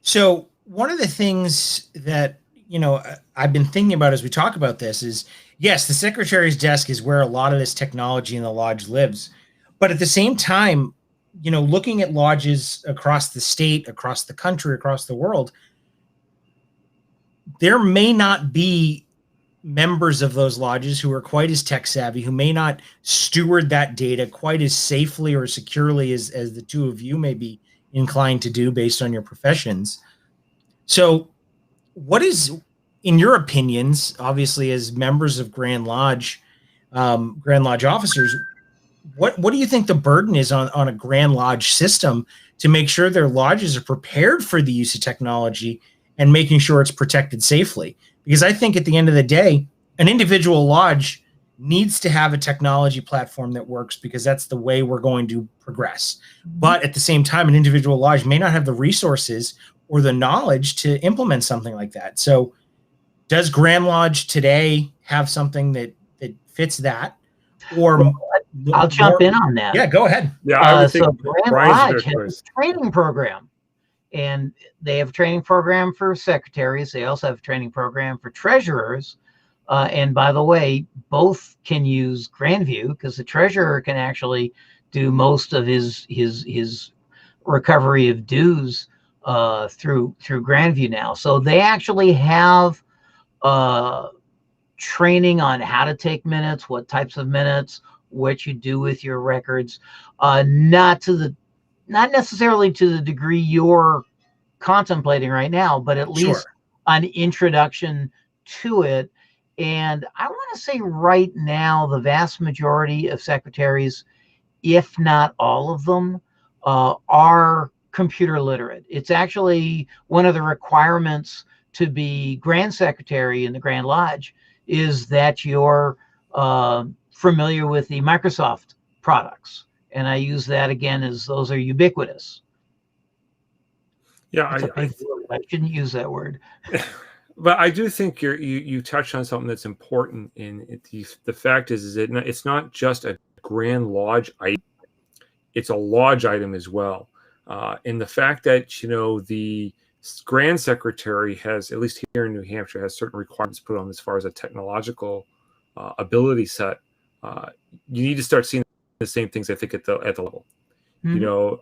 So one of the things that I've been thinking about as we talk about this is, yes, the secretary's desk is where a lot of this technology in the lodge lives. But at the same time, looking at lodges across the state, across the country, across the world, there may not be members of those lodges who are quite as tech savvy, who may not steward that data quite as safely or securely as the two of you may be inclined to do based on your professions. So what is, in your opinions, obviously as members of Grand Lodge officers, what do you think the burden is on a Grand Lodge system to make sure their lodges are prepared for the use of technology and making sure it's protected safely? Because I think at the end of the day, an individual lodge needs to have a technology platform that works, because that's the way we're going to progress. But at the same time, an individual lodge may not have the resources or the knowledge to implement something like that. So does Grand Lodge today have something that fits that? Or I'll jump in on that. Yeah, go ahead. Yeah, I would think so Grand Lodge has a training program. And they have a training program for secretaries. They also have a training program for treasurers. And by the way, both can use Grandview, because the treasurer can actually do most of his recovery of dues through Grandview now. So they actually have training on how to take minutes, what types of minutes, what you do with your records. Not necessarily to the degree you're contemplating right now, but at least an introduction to it. And I want to say right now, the vast majority of secretaries, if not all of them, are computer literate. It's actually one of the requirements to be Grand Secretary in the Grand Lodge is that you're familiar with the Microsoft products. And I use that again as those are ubiquitous. Yeah, It's a big word. I shouldn't use that word. but I do think you touched on something that's important. In the fact is it's not just a Grand Lodge item; it's a lodge item as well. And the fact that the Grand Secretary has, at least here in New Hampshire, has certain requirements put on as far as a technological ability set. You need to start seeing the same things, I think, at the level.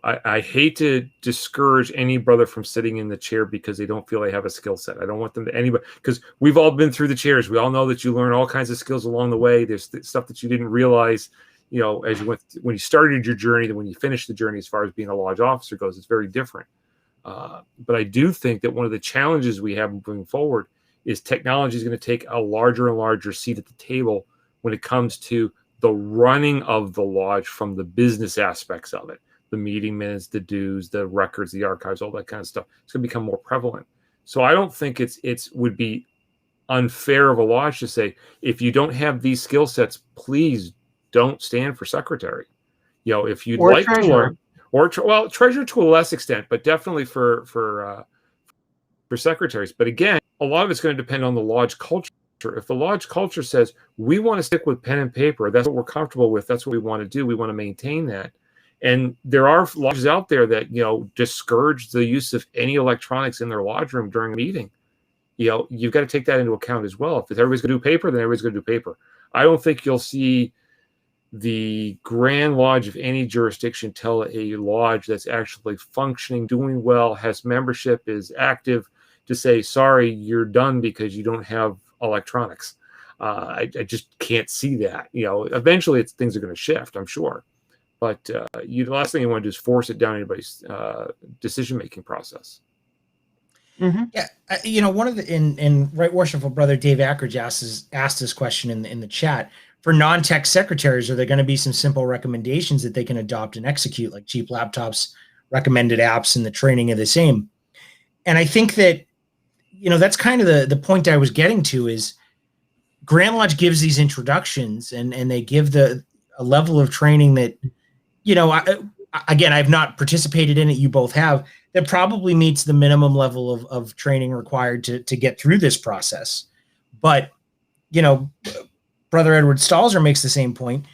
I hate to discourage any brother from sitting in the chair because they don't feel they have a skill set. I don't want them to anybody, because we've all been through the chairs. We all know that you learn all kinds of skills along the way. There's stuff that you didn't realize, as you went when you started your journey, than when you finished the journey. As far as being a lodge officer goes, it's very different. But I do think that one of the challenges we have moving forward is technology is going to take a larger and larger seat at the table when it comes to the running of the lodge from the business aspects of it. The meeting minutes, the dues, the records, the archives, all that kind of stuff. It's going to become more prevalent. So I don't think it would be unfair of a lodge to say, if you don't have these skill sets, please don't stand for secretary. If you'd like to learn, well, treasurer to a less extent, but definitely for secretaries. But again, a lot of it's going to depend on the lodge culture. If the lodge culture says we want to stick with pen and paper, that's what we're comfortable with, that's what we want to do, we want to maintain that. And there are lodges out there that, discourage the use of any electronics in their lodge room during a meeting. You've got to take that into account as well. If everybody's going to do paper, then everybody's going to do paper. I don't think you'll see the Grand Lodge of any jurisdiction tell a lodge that's actually functioning, doing well, has membership, is active, to say, sorry, you're done because you don't have electronics. I just can't see that. Eventually things are going to shift, I'm sure. But the last thing you want to do is force it down anybody's decision-making process. Mm-hmm. Yeah, one of the Right Worshipful Brother Dave Ackridge asked this question in the chat. For non-tech secretaries, are there going to be some simple recommendations that they can adopt and execute, like cheap laptops, recommended apps, and the training of the same? And I think that that's kind of the point I was getting to is Grand Lodge gives these introductions and they give a level of training that, again, I've not participated in it. You both have. That probably meets the minimum level of training required to get through this process. But, Brother Edward Stalzer makes the same point.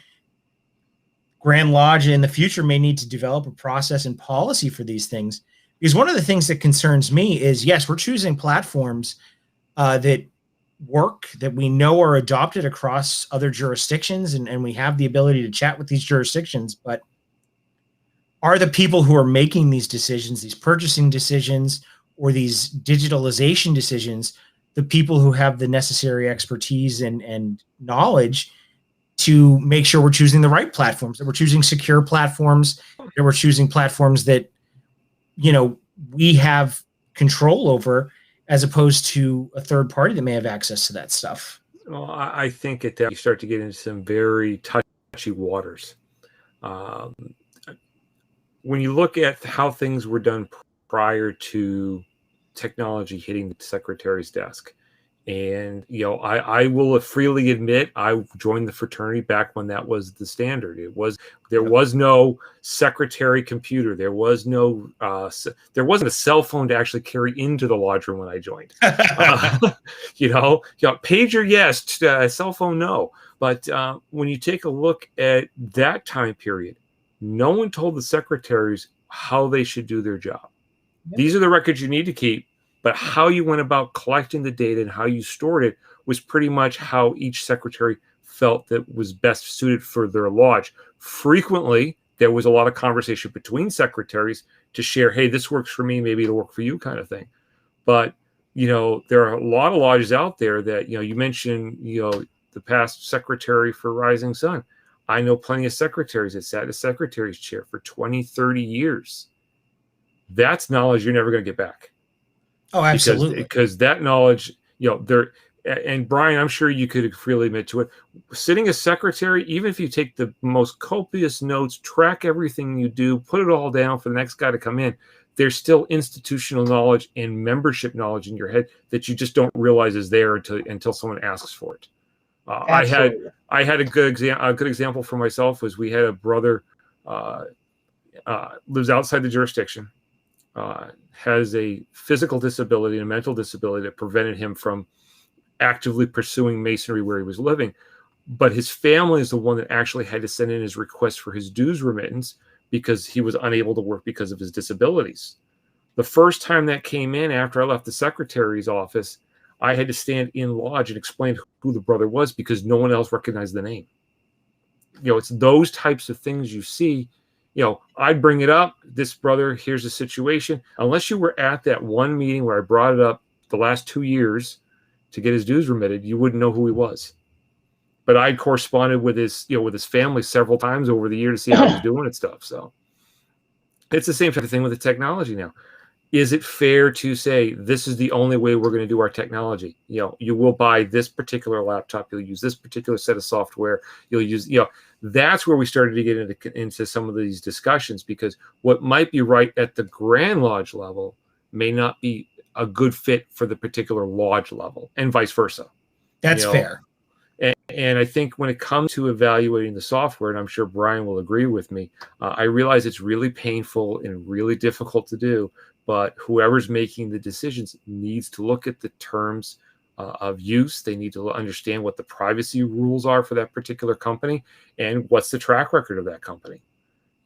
Grand Lodge in the future may need to develop a process and policy for these things. Because one of the things that concerns me is, yes, we're choosing platforms that work, that we know are adopted across other jurisdictions, and we have the ability to chat with these jurisdictions. But are the people who are making these decisions, these purchasing decisions, or these digitalization decisions, the people who have the necessary expertise and knowledge to make sure we're choosing the right platforms, that we're choosing secure platforms, that we're choosing platforms that we have control over, as opposed to a third party that may have access to that stuff? Well, I think at that you start to get into some very touchy waters. When you look at how things were done prior to technology hitting the secretary's desk, and I will freely admit I joined the fraternity back when that was the standard. There was no secretary computer. There wasn't a cell phone to actually carry into the lodge room when I joined. Pager, yes, cell phone, no. But when you take a look at that time period, no one told the secretaries how they should do their job. Yep. These are the records you need to keep. But how you went about collecting the data and how you stored it was pretty much how each secretary felt that was best suited for their lodge. Frequently, there was a lot of conversation between secretaries to share, hey, this works for me, maybe it'll work for you, kind of thing. But, there are a lot of lodges out there that, you mentioned, the past secretary for Rising Sun. I know plenty of secretaries that sat in a secretary's chair for 20, 30 years. That's knowledge you're never going to get back. Oh, absolutely. Because that knowledge, there, and Brian, I'm sure you could freely admit to it. Sitting as secretary, even if you take the most copious notes, track everything you do, put it all down for the next guy to come in, there's still institutional knowledge and membership knowledge in your head that you just don't realize is there until someone asks for it. I had a good example for myself. Was we had a brother lives outside the jurisdiction, has a physical disability and a mental disability that prevented him from actively pursuing Masonry where he was living. But his family is the one that actually had to send in his request for his dues remittance because he was unable to work because of his disabilities. The first time that came in after I left the secretary's office, I had to stand in lodge and explain who the brother was because no one else recognized the name. It's those types of things you see. I'd bring it up. This brother, here's the situation. Unless you were at that one meeting where I brought it up the last 2 years to get his dues remitted, you wouldn't know who he was. But I'd corresponded with his family several times over the year to see how he was doing and stuff. So it's the same type of thing with the technology now. Is it fair to say this is the only way we're going to do our technology? You will buy this particular laptop. You'll use this particular set of software. You'll use, that's where we started to get into some of these discussions, because what might be right at the Grand Lodge level may not be a good fit for the particular lodge level, and vice versa. That's fair. And I think when it comes to evaluating the software, and I'm sure Brian will agree with me, I realize it's really painful and really difficult to do. But whoever's making the decisions needs to look at the terms of use. They need to understand what the privacy rules are for that particular company and what's the track record of that company.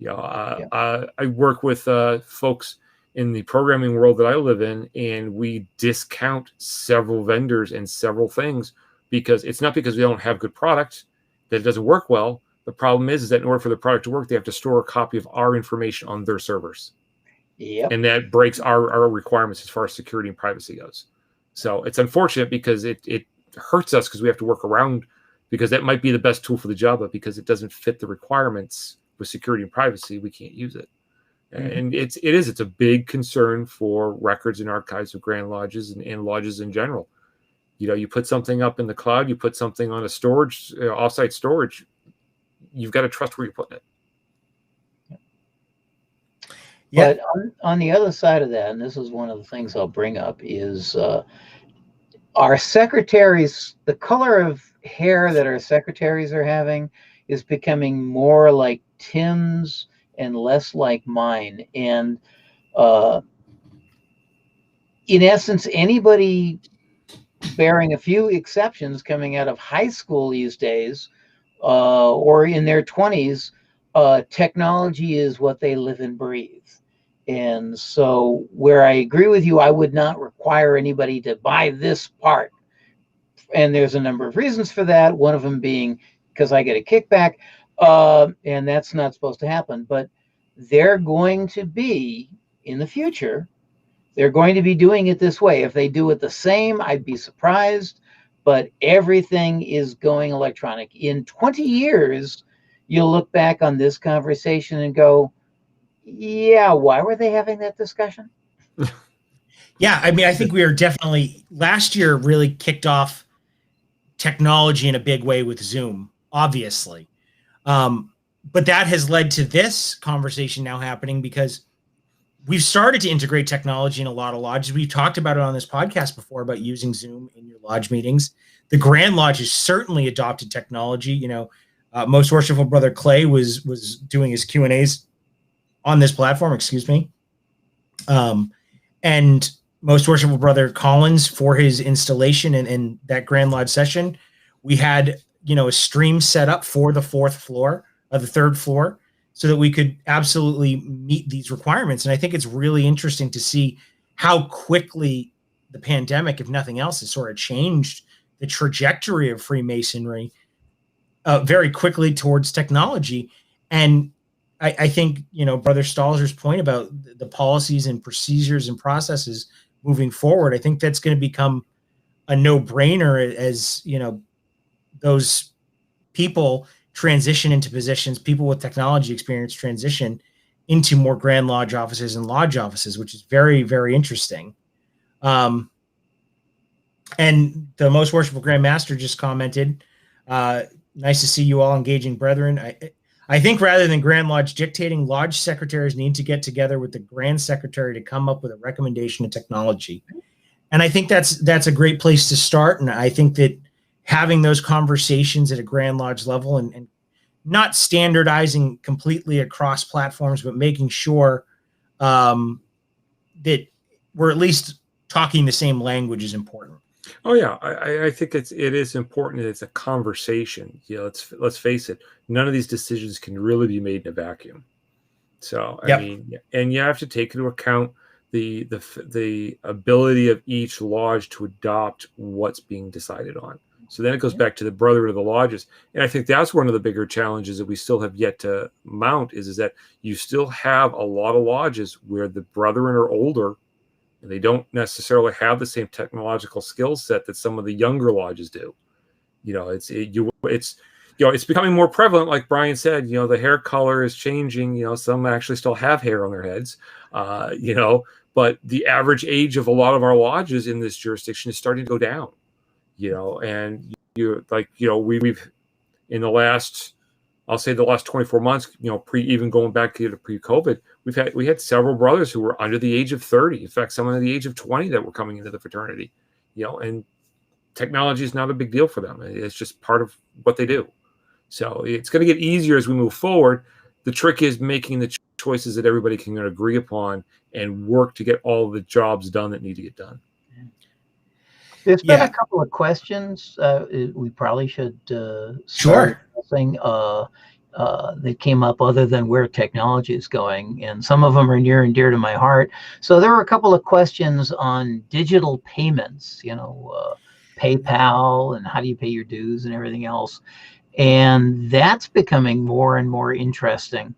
I work with folks in the programming world that I live in, and we discount several vendors and several things because it's not because we don't have good product that it doesn't work well. The problem is that in order for the product to work, they have to store a copy of our information on their servers. Yep. And that breaks our requirements as far as security and privacy goes. So it's unfortunate because it hurts us because we have to work around, because that might be the best tool for the job, but because it doesn't fit the requirements with security and privacy, we can't use it. Mm-hmm. And it's a big concern for records and archives of Grand Lodges and lodges in general. You put something up in the cloud, you put something on a storage, offsite storage, you've got to trust where you're putting it. Yeah. But on the other side of that, and this is one of the things I'll bring up, is our secretaries, the color of hair that our secretaries are having is becoming more like Tim's and less like mine. And in essence, anybody, bearing a few exceptions, coming out of high school these days or in their 20s, technology is what they live and breathe. And so where I agree with you, I would not require anybody to buy this part. And there's a number of reasons for that. One of them being because I get a kickback, and that's not supposed to happen. But they're going to be, in the future, they're going to be doing it this way. If they do it the same, I'd be surprised. But everything is going electronic. In 20 years, you'll look back on this conversation and go, yeah, why were they having that discussion? Yeah, I mean, I think we are definitely, last year really kicked off technology in a big way with Zoom, obviously. But that has led to this conversation now happening because we've started to integrate technology in a lot of lodges. We've talked about it on this podcast before about using Zoom in your lodge meetings. The Grand Lodge has certainly adopted technology. Most Worshipful Brother Clay was doing his Q&As on this platform, and Most Worshipful Brother Collins, for his installation and that Grand Lodge session, we had, a stream set up for the third floor, so that we could absolutely meet these requirements. And I think it's really interesting to see how quickly the pandemic, if nothing else, has sort of changed the trajectory of Freemasonry very quickly towards technology. And I think, Brother Stalzer's point about the policies and procedures and processes moving forward, I think that's going to become a no-brainer as, those people transition into positions, people with technology experience transition into more Grand Lodge offices and lodge offices, which is very, very interesting. And the Most Worshipful Grand Master just commented, nice to see you all engaging brethren. I think rather than Grand Lodge dictating, lodge secretaries need to get together with the Grand Secretary to come up with a recommendation of technology. And I think that's a great place to start. And I think that having those conversations at a Grand Lodge level and not standardizing completely across platforms, but making sure that we're at least talking the same language is important. Oh yeah, I think it is important that it's a conversation. Let's face it, none of these decisions can really be made in a vacuum. So I mean, and you have to take into account the ability of each lodge to adopt what's being decided on. So then it goes back to the brotherhood of the lodges, and I think that's one of the bigger challenges that we still have yet to mount is that you still have a lot of lodges where the brethren are older. They don't necessarily have the same technological skill set that some of the younger lodges do. It's becoming more prevalent, like Brian said. The hair color is changing. Some actually still have hair on their heads. But the average age of a lot of our lodges in this jurisdiction is starting to go down. And we've in the last, I'll say the last 24 months, even going back to pre-COVID, we had several brothers who were under the age of 30. In fact, some under the age of 20 that were coming into the fraternity, and technology is not a big deal for them. It's just part of what they do. So it's going to get easier as we move forward. The trick is making the choices that everybody can agree upon and work to get all the jobs done that need to get done. There's been a couple of questions. We probably should start something that came up other than where technology is going, and some of them are near and dear to my heart. So there were a couple of questions on digital payments, PayPal and how do you pay your dues and everything else, and that's becoming more and more interesting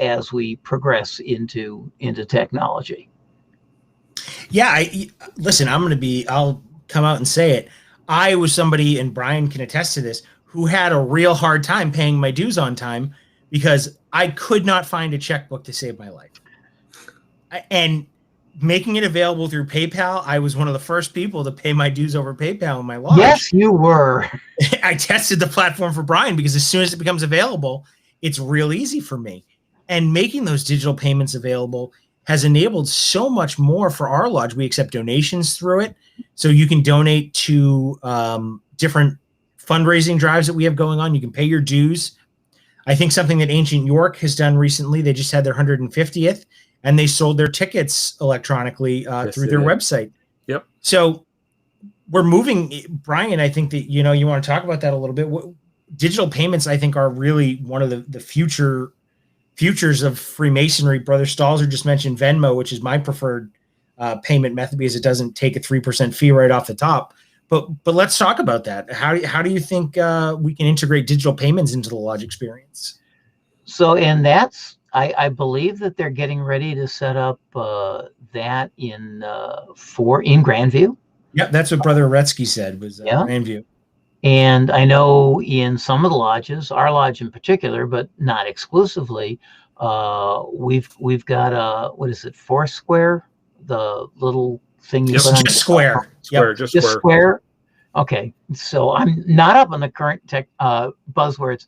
as we progress into technology. Yeah, listen, I'll come out and say it. I was somebody, and Brian can attest to this, who had a real hard time paying my dues on time because I could not find a checkbook to save my life. And making it available through PayPal, I was one of the first people to pay my dues over PayPal in my lodge. Yes, you were. I tested the platform for Brian because as soon as it becomes available, it's real easy for me. And making those digital payments available has enabled so much more for our lodge. We accept donations through it. So you can donate to different fundraising drives that we have going on. You can pay your dues. I think something that Ancient York has done recently, they just had their 150th and they sold their tickets electronically through their website. Yep. So we're moving, Brian, I think that, you want to talk about that a little bit. Digital payments, I think, are really one of the futures of Freemasonry. Brother Stalzer just mentioned Venmo, which is my preferred payment method because it doesn't take a 3% fee right off the top. But let's talk about that. How do you think we can integrate digital payments into the lodge experience? So, and that's, I believe that they're getting ready to set up that in Grandview. Yep, that's what Brother Aretsky said was Grandview. And I know in some of the lodges, our lodge in particular, but not exclusively, we've got what is it, Foursquare, the little thing you put on just Square. Just Square. Okay, so I'm not up on the current tech buzzwords,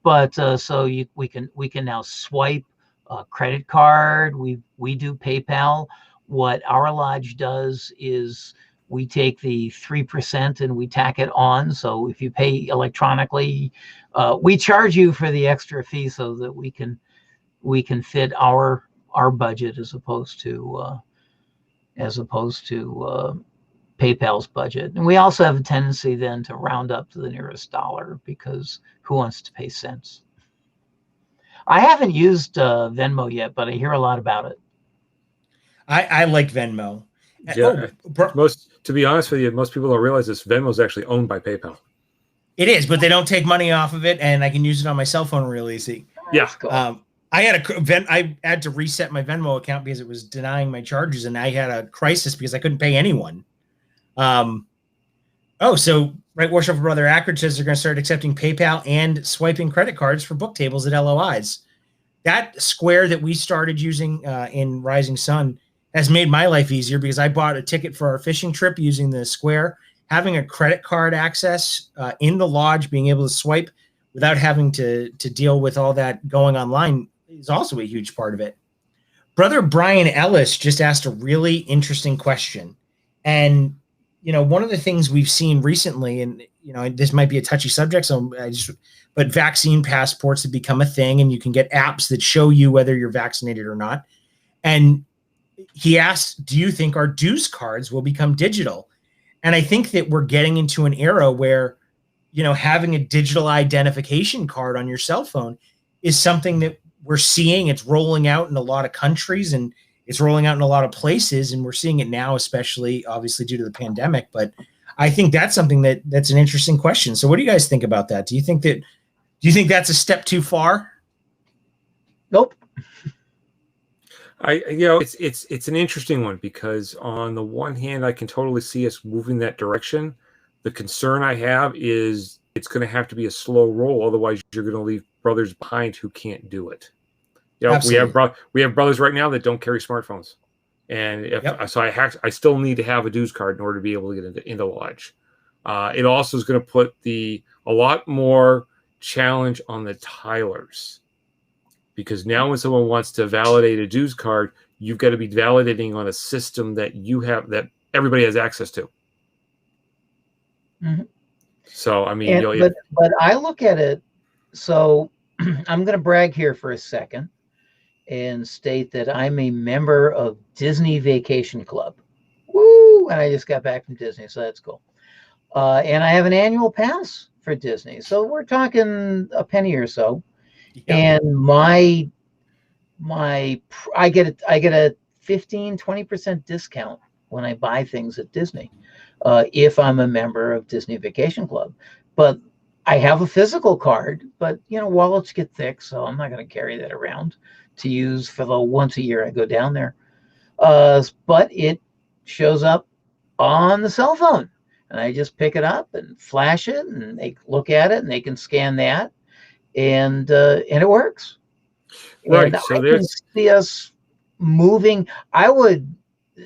but so we can now swipe a credit card. We do PayPal. What our lodge does is we take the 3% and we tack it on. So if you pay electronically, we charge you for the extra fee so that we can fit our budget as opposed to PayPal's budget. And we also have a tendency then to round up to the nearest dollar because who wants to pay cents? I haven't used Venmo yet, but I hear a lot about it. I like Venmo. Yeah, to be honest with you, most people don't realize this. Venmo is actually owned by PayPal. It is, but they don't take money off of it, and I can use it on my cell phone real easy. Yeah. Cool. I had to reset my Venmo account because it was denying my charges, and I had a crisis because I couldn't pay anyone. So Worshipful Brother Ackridge says they're going to start accepting PayPal and swiping credit cards for book tables at LOIs. That Square that we started using in Rising Sun has made my life easier because I bought a ticket for our fishing trip using the Square. Having a credit card access in the lodge, being able to swipe without having to deal with all that going online is also a huge part of it. Brother Brian Ellis just asked a really interesting question. And, one of the things we've seen recently, and this might be a touchy subject, but vaccine passports have become a thing, and you can get apps that show you whether you're vaccinated or not. And he asked, do you think our dues cards will become digital? And I think that we're getting into an era where, having a digital identification card on your cell phone is something that we're seeing. It's rolling out in a lot of countries, and it's rolling out in a lot of places. And we're seeing it now, especially obviously due to the pandemic. But I think that's something that's an interesting question. So what do you guys think about that? Do you think that's a step too far? Nope. It's an interesting one, because on the one hand, I can totally see us moving that direction. The concern I have is it's going to have to be a slow roll. Otherwise, you're going to leave brothers behind who can't do it. We have brothers right now that don't carry smartphones. And I still need to have a dues card in order to be able to get into lodge. It also is going to put a lot more challenge on the tilers, because now when someone wants to validate a dues card, you've got to be validating on a system that that everybody has access to. Mm-hmm. So I mean, but I look at it. So I'm going to brag here for a second and state that I'm a member of Disney Vacation Club. Woo! And I just got back from Disney, so that's cool. And I have an annual pass for Disney, so we're talking a penny or so. Yeah. And I get a 15-20% discount when I buy things at Disney, if I'm a member of Disney Vacation Club. But I have a physical card, but wallets get thick, so I'm not going to carry that around to use for the once a year I go down there. But it shows up on the cell phone, and I just pick it up and flash it, and they look at it, and they can scan that, and it works. Right. And so I can see us moving. I would,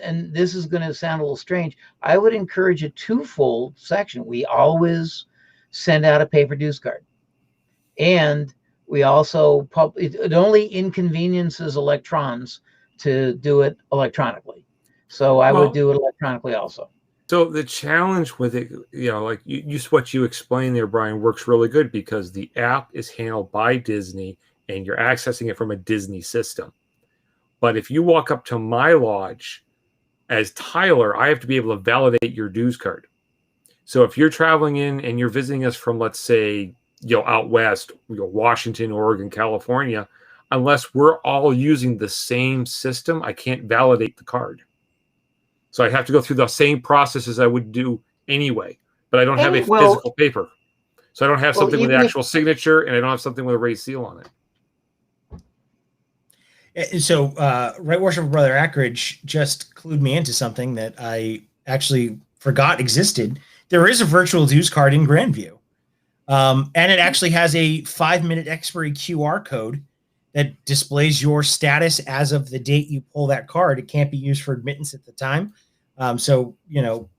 and this is going to sound a little strange, I would encourage a twofold section. We always send out a paper dues card, and we also it only inconveniences electrons to do it electronically. So I would do it electronically also. So the challenge with it, like what you explained there, Brian, works really good, because the app is handled by Disney and you're accessing it from a Disney system. But if you walk up to my lodge as Tyler, I have to be able to validate your dues card. So if you're traveling in and you're visiting us from, let's say, out west, Washington, Oregon, California, unless we're all using the same system, I can't validate the card. So I have to go through the same process as I would do anyway, but I don't have a physical paper. So I don't have something with the actual signature, and I don't have something with a raised seal on it. So Right Worshipful Brother Ackridge just clued me into something that I actually forgot existed. There is a virtual dues card in Grandview. And it actually has a 5-minute expiry QR code that displays your status as of the date you pull that card. It can't be used for admittance at the time. So,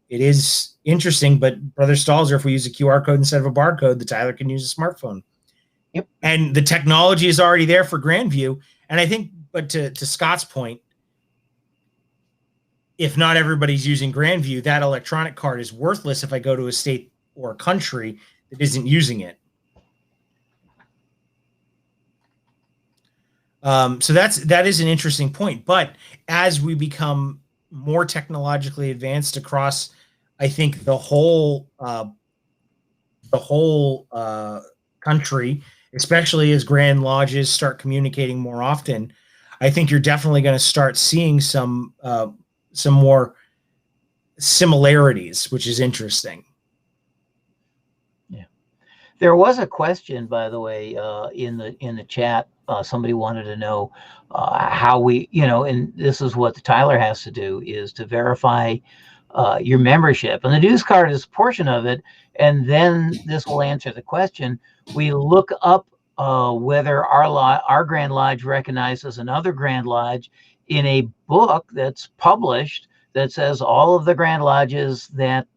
it is interesting, but Brother Stalzer, if we use a QR code instead of a barcode, the Tyler can use a smartphone. Yep. And the technology is already there for Grandview. And I think, but to Scott's point, if not everybody's using Grandview, that electronic card is worthless if I go to a state or a country that isn't using it. So that is an interesting point. But as we become more technologically advanced across, I think the whole country, especially as Grand Lodges start communicating more often, I think you're definitely going to start seeing some more similarities, which is interesting. Yeah, there was a question, by the way, in the chat. Somebody wanted to know how we, and this is what the Tyler has to do, is to verify your membership. And the dues card is a portion of it. And then this will answer the question. We look up whether our Grand Lodge recognizes another Grand Lodge in a book that's published that says all of the Grand Lodges that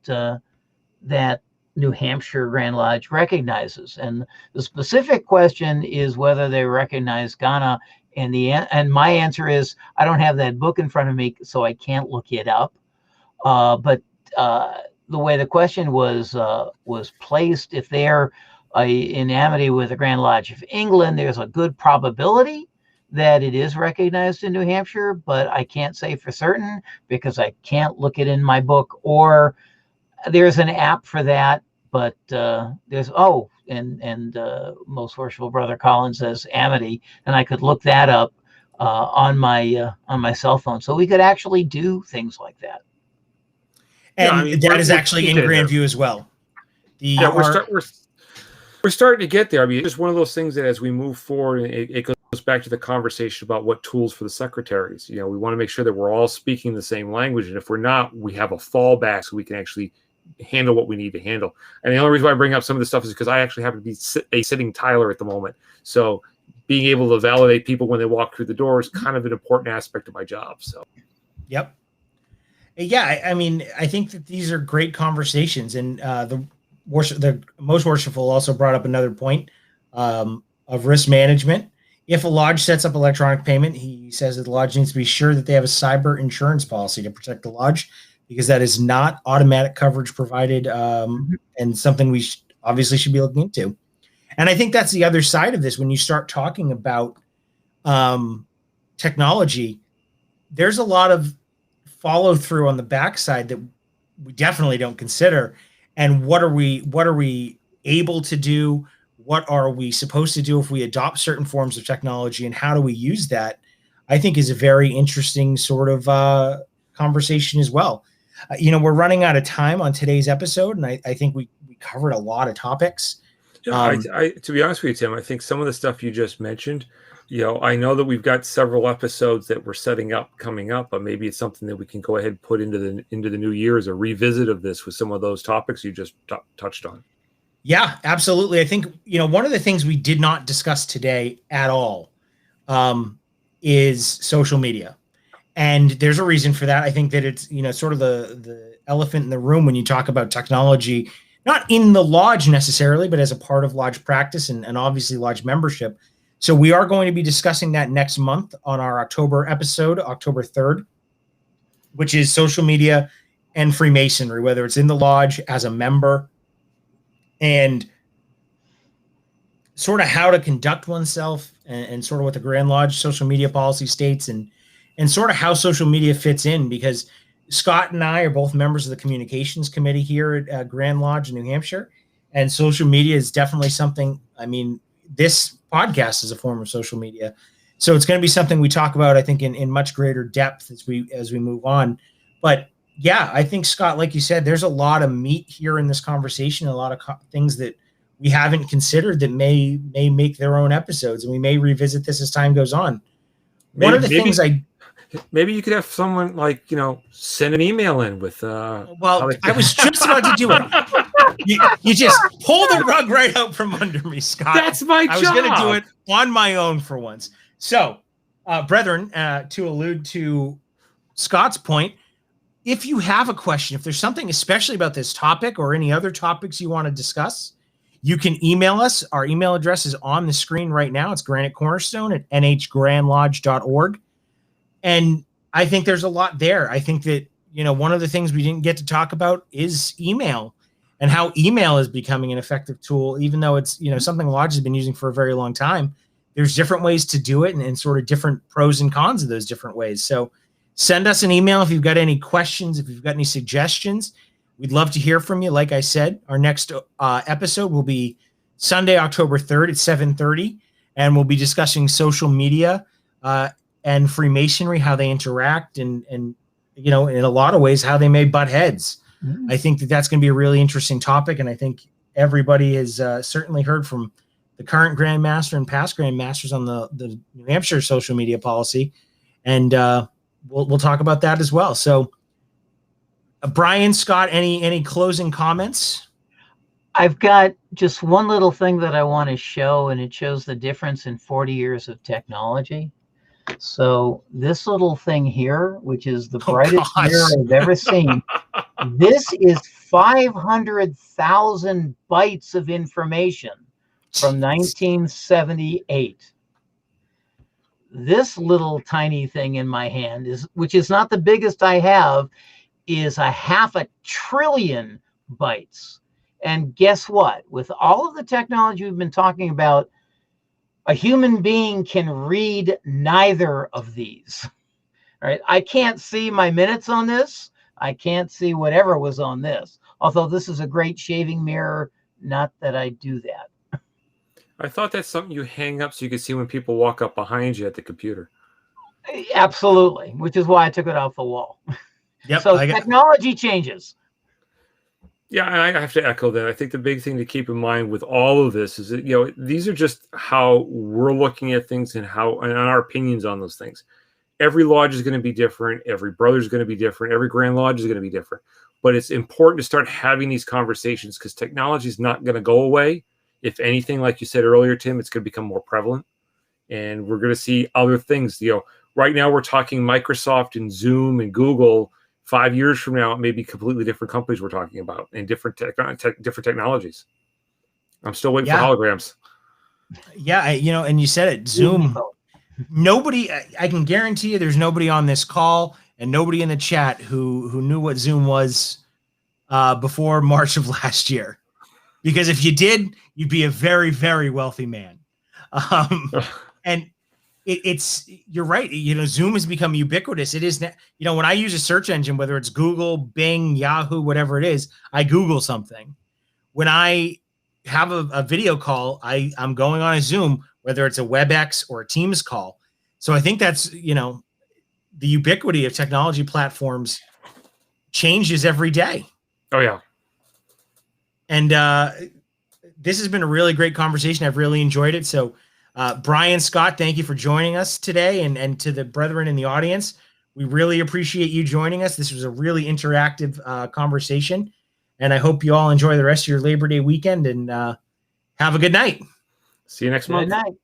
New Hampshire Grand Lodge recognizes. And the specific question is whether they recognize Ghana. And my answer is, I don't have that book in front of me, so I can't look it up. But the way the question was placed, if they're in amity with the Grand Lodge of England, there's a good probability that it is recognized in New Hampshire, but I can't say for certain because I can't look it in my book, or there's an app for that. But there's most worshipful Brother Collins says amity, and I could look that up on my cell phone, so we could actually do things like that. And Yeah, I mean, that is actually in Grandview as well. We're starting to get there. I mean, it's just one of those things that as we move forward, it goes back to the conversation about what tools for the secretaries. You know, we want to make sure that we're all speaking the same language, and if we're not, we have a fallback so we can actually handle what we need to handle. And the only reason why I bring up some of this stuff is because I actually happen to be a sitting Tyler at the moment. So being able to validate people when they walk through the door is kind of an important aspect of my job. So, yep. Yeah, I mean, I think that these are great conversations, and the most worshipful also brought up another point of risk management. If a lodge sets up electronic payment, he says that the lodge needs to be sure that they have a cyber insurance policy to protect the lodge, because that is not automatic coverage provided, and something we obviously should be looking into. And I think that's the other side of this. When you start talking about technology, there's a lot of follow through on the backside that we definitely don't consider. And what are we able to do? What are we supposed to do if we adopt certain forms of technology, and how do we use that? I think is a very interesting sort of conversation as well. We're running out of time on today's episode, and I think we covered a lot of topics. Yeah, to be honest with you, Tim, I think some of the stuff you just mentioned, I know that we've got several episodes that we're setting up coming up, but maybe it's something that we can go ahead and put into the new year as a revisit of this with some of those topics you just touched on. Yeah, absolutely. I think, one of the things we did not discuss today at all is social media. And there's a reason for that. I think that it's, sort of the elephant in the room when you talk about technology, not in the lodge necessarily, but as a part of lodge practice and obviously lodge membership. So we are going to be discussing that next month on our October episode, October 3rd, which is social media and Freemasonry, whether it's in the lodge as a member, and sort of how to conduct oneself, and sort of what the Grand Lodge social media policy states, and sort of how social media fits in, because Scott and I are both members of the communications committee here at Grand Lodge in New Hampshire, and social media is definitely something. I mean, this podcast is a form of social media, so it's going to be something we talk about, I think, in much greater depth as we move on. But yeah, I think, Scott, like you said, there's a lot of meat here in this conversation, a lot of things that we haven't considered that may make their own episodes, and we may revisit this as time goes on. One of the things maybe you could have someone send an email in with. I was just about to do it. You just pull the rug right out from under me, Scott. That's my job. I was going to do it on my own for once. So, brethren, to allude to Scott's point, if you have a question, if there's something especially about this topic or any other topics you want to discuss, you can email us. Our email address is on the screen right now. It's granitecornerstone@nhgrandlodge.org. And I think there's a lot there. I think that, one of the things we didn't get to talk about is email, and how email is becoming an effective tool, even though it's, something Lodge has been using for a very long time. There's different ways to do it, and sort of different pros and cons of those different ways. So send us an email if you've got any questions, if you've got any suggestions. We'd love to hear from you. Like I said, our next episode will be Sunday, October 3rd at 7:30, and we'll be discussing social media and Freemasonry, how they interact, and in a lot of ways, how they may butt heads. I think that that's going to be a really interesting topic, and I think everybody has certainly heard from the current Grand Master and past Grand Masters on the New Hampshire social media policy, and we'll talk about that as well. So, Brian, Scott, any closing comments? I've got just one little thing that I want to show, and it shows the difference in 40 years of technology. So this little thing here, which is the brightest mirror I've ever seen, this is 500,000 bytes of information from 1978. This little tiny thing in my hand which is not the biggest I have, is a 500 billion bytes. And guess what? With all of the technology we've been talking about, a human being can read neither of these. All right. I can't see my minutes on this. I can't see whatever was on this. Although this is a great shaving mirror. Not that I do that. I thought that's something you hang up so you can see when people walk up behind you at the computer. Absolutely. Which is why I took it off the wall. Yep. So technology changes. Yeah, and I have to echo that. I think the big thing to keep in mind with all of this is that, these are just how we're looking at things and our opinions on those things. Every lodge is going to be different. Every brother is going to be different. Every Grand Lodge is going to be different. But it's important to start having these conversations because technology is not going to go away. If anything, like you said earlier, Tim, it's going to become more prevalent. And we're going to see other things. Right now we're talking Microsoft and Zoom and Google. 5 years from now, it may be completely different companies we're talking about and different technologies. I'm still waiting for holograms. Yeah, and you said it, Zoom. Nobody, I can guarantee you there's nobody on this call and nobody in the chat who knew what Zoom was before March of last year. Because if you did, you'd be a very, very wealthy man. And you're right. Zoom has become ubiquitous. It is, when I use a search engine, whether it's Google, Bing, Yahoo, whatever it is, I Google something. When I have a video call, I'm going on a Zoom, whether it's a WebEx or a Teams call. So I think that's, the ubiquity of technology platforms changes every day. Oh yeah. And this has been a really great conversation. I've really enjoyed it. So Brian, Scott, thank you for joining us today. And to the brethren in the audience, we really appreciate you joining us. This was a really interactive conversation. And I hope you all enjoy the rest of your Labor Day weekend and have a good night. See you next month. Good night.